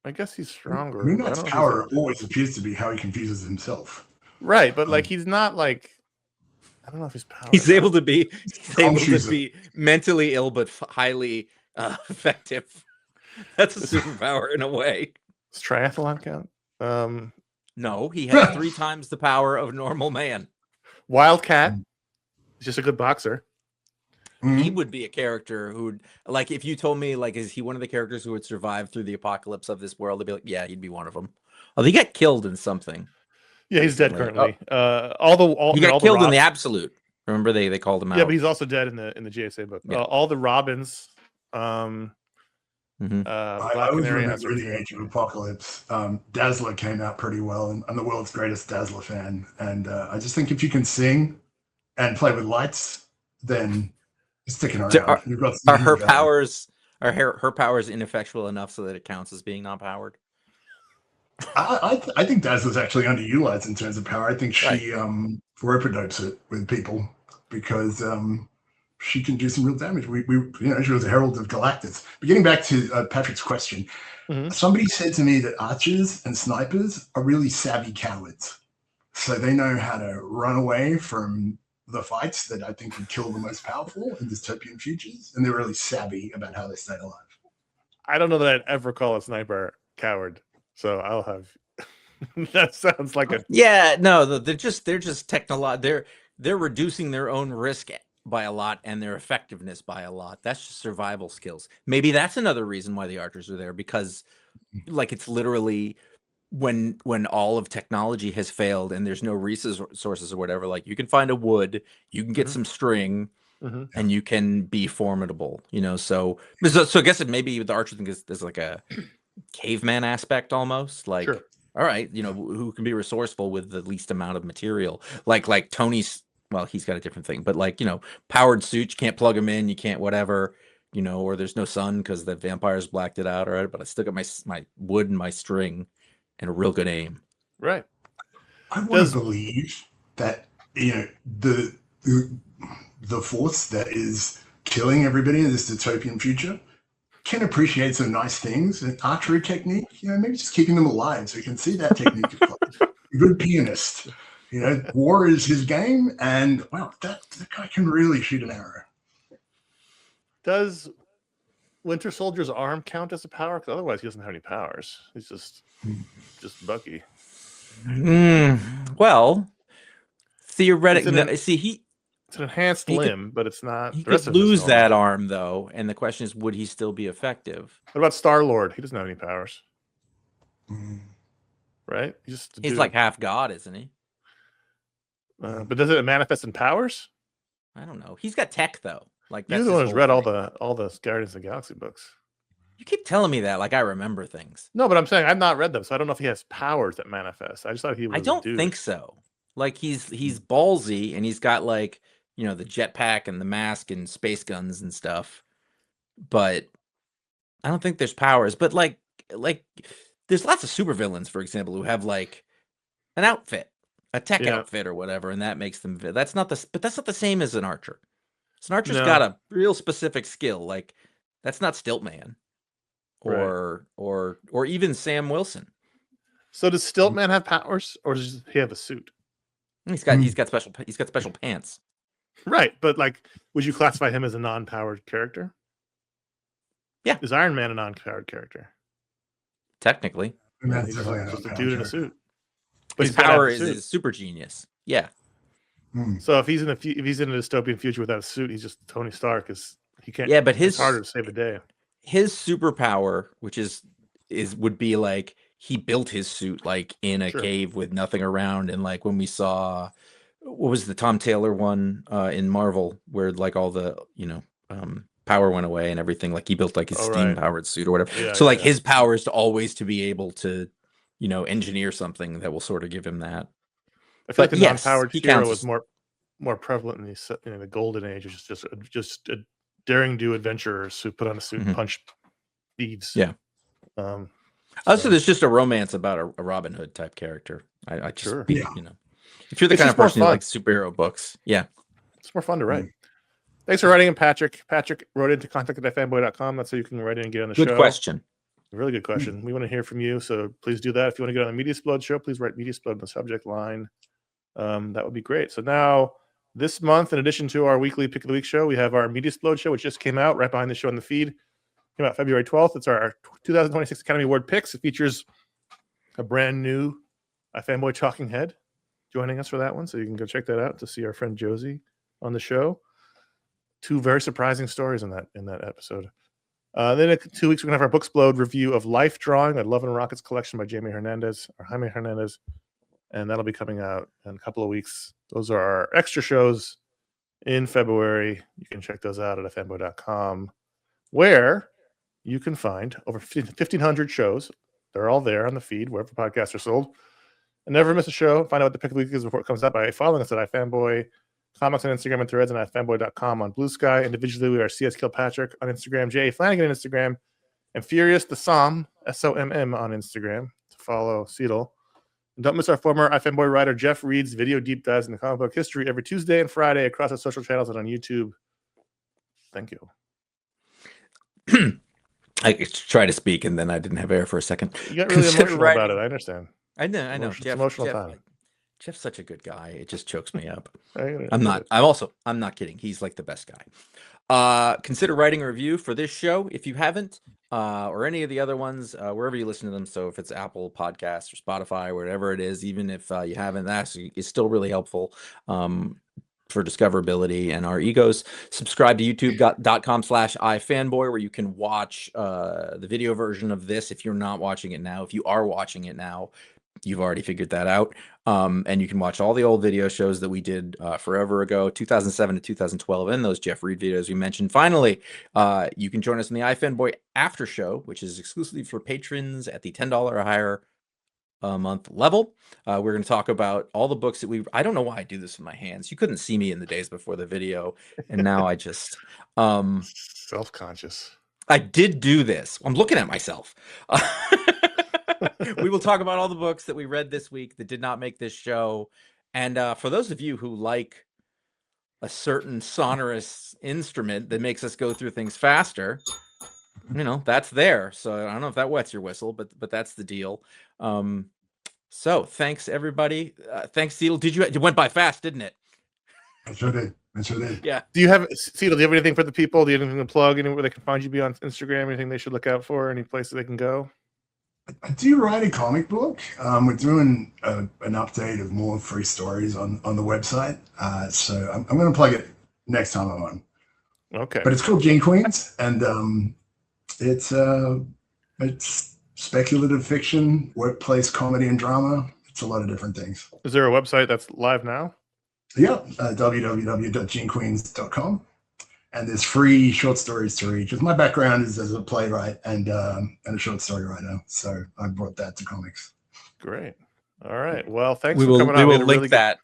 I guess he's stronger. Moon Knight's power always appears to be how he confuses himself. Right, but he's not like, I don't know if his power. He's able to be mentally ill but highly effective. That's a superpower in a way. Does triathlon count? No, he has 3 times the power of normal man. Wildcat. He's just a good boxer. He would be a character who would, like, if you told me, is he one of the characters who would survive through the apocalypse of this world? I'd be like, yeah, he'd be one of them. Although he got killed in something. Yeah, he's dead currently. He got killed in the Absolute. Remember they called him out. Yeah, but he's also dead in the JSA book. Yeah. All the Robins. I was remember the Age of Apocalypse. Dazzler came out pretty well, and I'm the world's greatest Dazzler fan. And I just think if you can sing and play with lights, then sticking around. Are her powers ineffectual enough so that it counts as being not powered? I think Dazzler's actually underutilized in terms of power. I think she rope-a-dopes it with people because she can do some real damage. She was a herald of Galactus. But getting back to Patrick's question, somebody said to me that archers and snipers are really savvy cowards. So they know how to run away from the fights that I think would kill the most powerful in dystopian futures, and they're really savvy about how they stay alive. I don't know that I'd ever call a sniper coward, so I'll have. That sounds like a Yeah, no, they're just they're reducing their own risk by a lot and their effectiveness by a lot. That's just survival skills. Maybe that's another reason why the archers are there, because like it's literally when all of technology has failed and there's no resources or whatever, like you can find a wood, you can get some string, and you can be formidable, you know. So I guess it maybe the archer thing is there's like a caveman aspect almost, like Sure. all right, you know, who can be resourceful with the least amount of material, like Tony's. Well, he's got a different thing, but like, you know, powered suit, you can't plug them in, you can't whatever, you know, or there's no sun because the vampires blacked it out, all right, but I still got my wood and my string and a real good aim. Right. I want to believe that, you know, the force that is killing everybody in this dystopian future can appreciate some nice things, an archery technique, you know, maybe just keeping them alive so you can see that technique. A good pianist, you know, war is his game, and wow, that guy can really shoot an arrow. Does Winter Soldier's arm count as a power? Because otherwise he doesn't have any powers. He's just Bucky. Well, theoretically, see, it's an enhanced limb, but it's not. He could lose that arm though, and the question is, would he still be effective? What about Star-Lord? He doesn't have any powers, right? He's like half god, isn't he? But does it manifest in powers? I don't know. He's got tech though. Like you're the one who's read all the Guardians of the Galaxy books. You keep telling me that like I remember things. No, but I'm saying I've not read them, so I don't know if he has powers that manifest. I just thought he was. I don't think so. Like he's ballsy and he's got like, you know, the jetpack and the mask and space guns and stuff. But I don't think there's powers. But like there's lots of supervillains, for example, who have like an outfit, a tech outfit or whatever, and that makes them. But that's not the same as an archer. So an archer's got a real specific skill. Like that's not Stiltman. Or even Sam Wilson. So does Stiltman have powers, or does he have a suit? He's got special pants. Right, but like, would you classify him as a non-powered character? Yeah. Is Iron Man a non-powered character? Technically, he's just a dude in a suit. But his power is super genius. Yeah. So if he's in a dystopian future without a suit, he's just Tony Stark. He can't. Yeah, but it's harder to save the day. His superpower, which would be like he built his suit like in a cave with nothing around, and like when we saw what was the Tom Taylor one in Marvel where like all the power went away and everything, like he built like his steam powered suit or whatever. Yeah, so like his power is to always to be able to engineer something that will sort of give him that. I feel like the non-powered hero was more prevalent in the golden age. It's just a daring do adventurers who put on a suit and punch thieves. Yeah. Also, there's just a romance about a Robin Hood type character. I just if you're the kind of person who likes superhero books, it's more fun to write. Thanks for writing in, Patrick. Patrick wrote into contact@ifanboy.com. That's how you can write in and get on the show. Good question. Really good question. We want to hear from you, so please do that. If you want to get on the Media Explode show, please write Media Explode in the subject line. That would be great. So now, this month, in addition to our weekly Pick of the Week show, we have our Media Explode show, which just came out right behind the show on the feed. Came out February 12th. It's our 2026 Academy Award picks. It features a brand new iFanboy talking head joining us for that one, so you can go check that out to see our friend Josie on the show. 2 very surprising stories in that episode. Then in 2 weeks, we're going to have our Booksplode review of Life Drawing, a Love and Rockets collection by Jaime Hernandez. And that'll be coming out in a couple of weeks. Those are our extra shows in February. You can check those out at ifanboy.com, where you can find over 1,500 shows. They're all there on the feed, wherever podcasts are sold. And never miss a show. Find out what the pick of the week is before it comes out by following us at iFanboy Comics on Instagram and Threads, and ifanboy.com on Blue Sky. Individually, we are CS Kilpatrick on Instagram, J. Flanagan on Instagram, and Furious the Somm, SOMM on Instagram to follow Sietel. And don't miss our former iFanboy writer Jeff Reed's video deep dives into comic book history every Tuesday and Friday across our social channels and on YouTube. Thank you. I tried to speak and then I didn't have air for a second. You got really emotional about it. I understand. I know. It's emotional time. Jeff's such a good guy. It just chokes me up. I'm I'm not kidding. He's like the best guy. Consider writing a review for this show if you haven't, or any of the other ones, wherever you listen to them. So if it's Apple Podcasts or Spotify, or whatever it is, even if you haven't, that is still really helpful for discoverability and our egos. Subscribe to youtube.com/iFanboy, where you can watch the video version of this if you're not watching it now. If you are watching it now, you've already figured that out. And you can watch all the old video shows that we did forever ago, 2007 to 2012, and those Jeff Reed videos we mentioned. Finally, you can join us in the iFanboy After Show, which is exclusively for patrons at the $10 or higher a month level. We're going to talk about all the books that I don't know why I do this with my hands. You couldn't see me in the days before the video, and now I just self-conscious. I did do this. I'm looking at myself. We will talk about all the books that we read this week that did not make this show. And for those of you who like a certain sonorous instrument that makes us go through things faster, that's there. So I don't know if that wets your whistle, but that's the deal. So thanks everybody. Thanks, Sietel. It went by fast, didn't it? I sure did. Yeah. Sietel, do you have anything for the people? Do you have anything to plug? Anywhere they can find you? Be on Instagram? Anything they should look out for? Any places they can go? I do write a comic book. We're doing an update of more free stories on the website. So I'm going to plug it next time I'm on. Okay. But it's called Gene Queens, and it's speculative fiction, workplace comedy, and drama. It's a lot of different things. Is there a website that's live now? Yeah, www.genequeens.com. And there's free short stories to read. Because my background is as a playwright and a short story writer, so I brought that to comics. Great. All right. Well, thanks for coming on. We will link that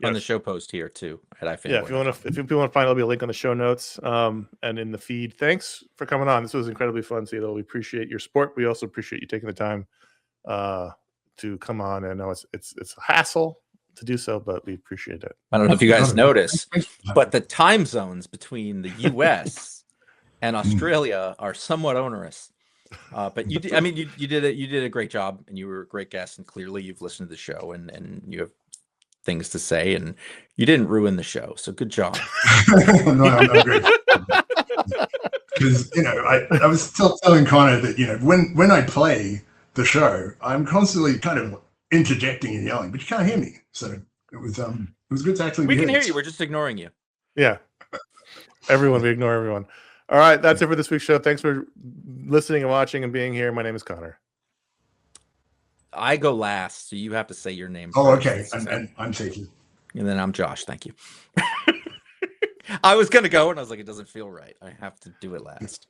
on Yes. the show post here too at iFanboy. Yeah, if people want to find, there'll be a link on the show notes and in the feed. Thanks for coming on. This was incredibly fun, Sietel. We appreciate your support. We also appreciate you taking the time to come on. I know it's a hassle to do so, but we appreciate it. I don't know if you guys notice, but the time zones between the US and Australia are somewhat onerous. But you did a great job, and you were a great guest, and clearly you've listened to the show and you have things to say, and you didn't ruin the show. So good job. No, I'm great. Because I was telling Conor that when I play the show, I'm constantly kind of interjecting and yelling, but you can't hear me. So it was good to actually. We can hear you. We're just ignoring you. Yeah. We ignore everyone. All right, that's it for this week's show. Thanks for listening and watching and being here. My name is Conor. I go last, so you have to say your name. Oh, first. okay. And I'm Sietel. And then I'm Josh. Thank you. I was gonna go, and I was like, it doesn't feel right. I have to do it last.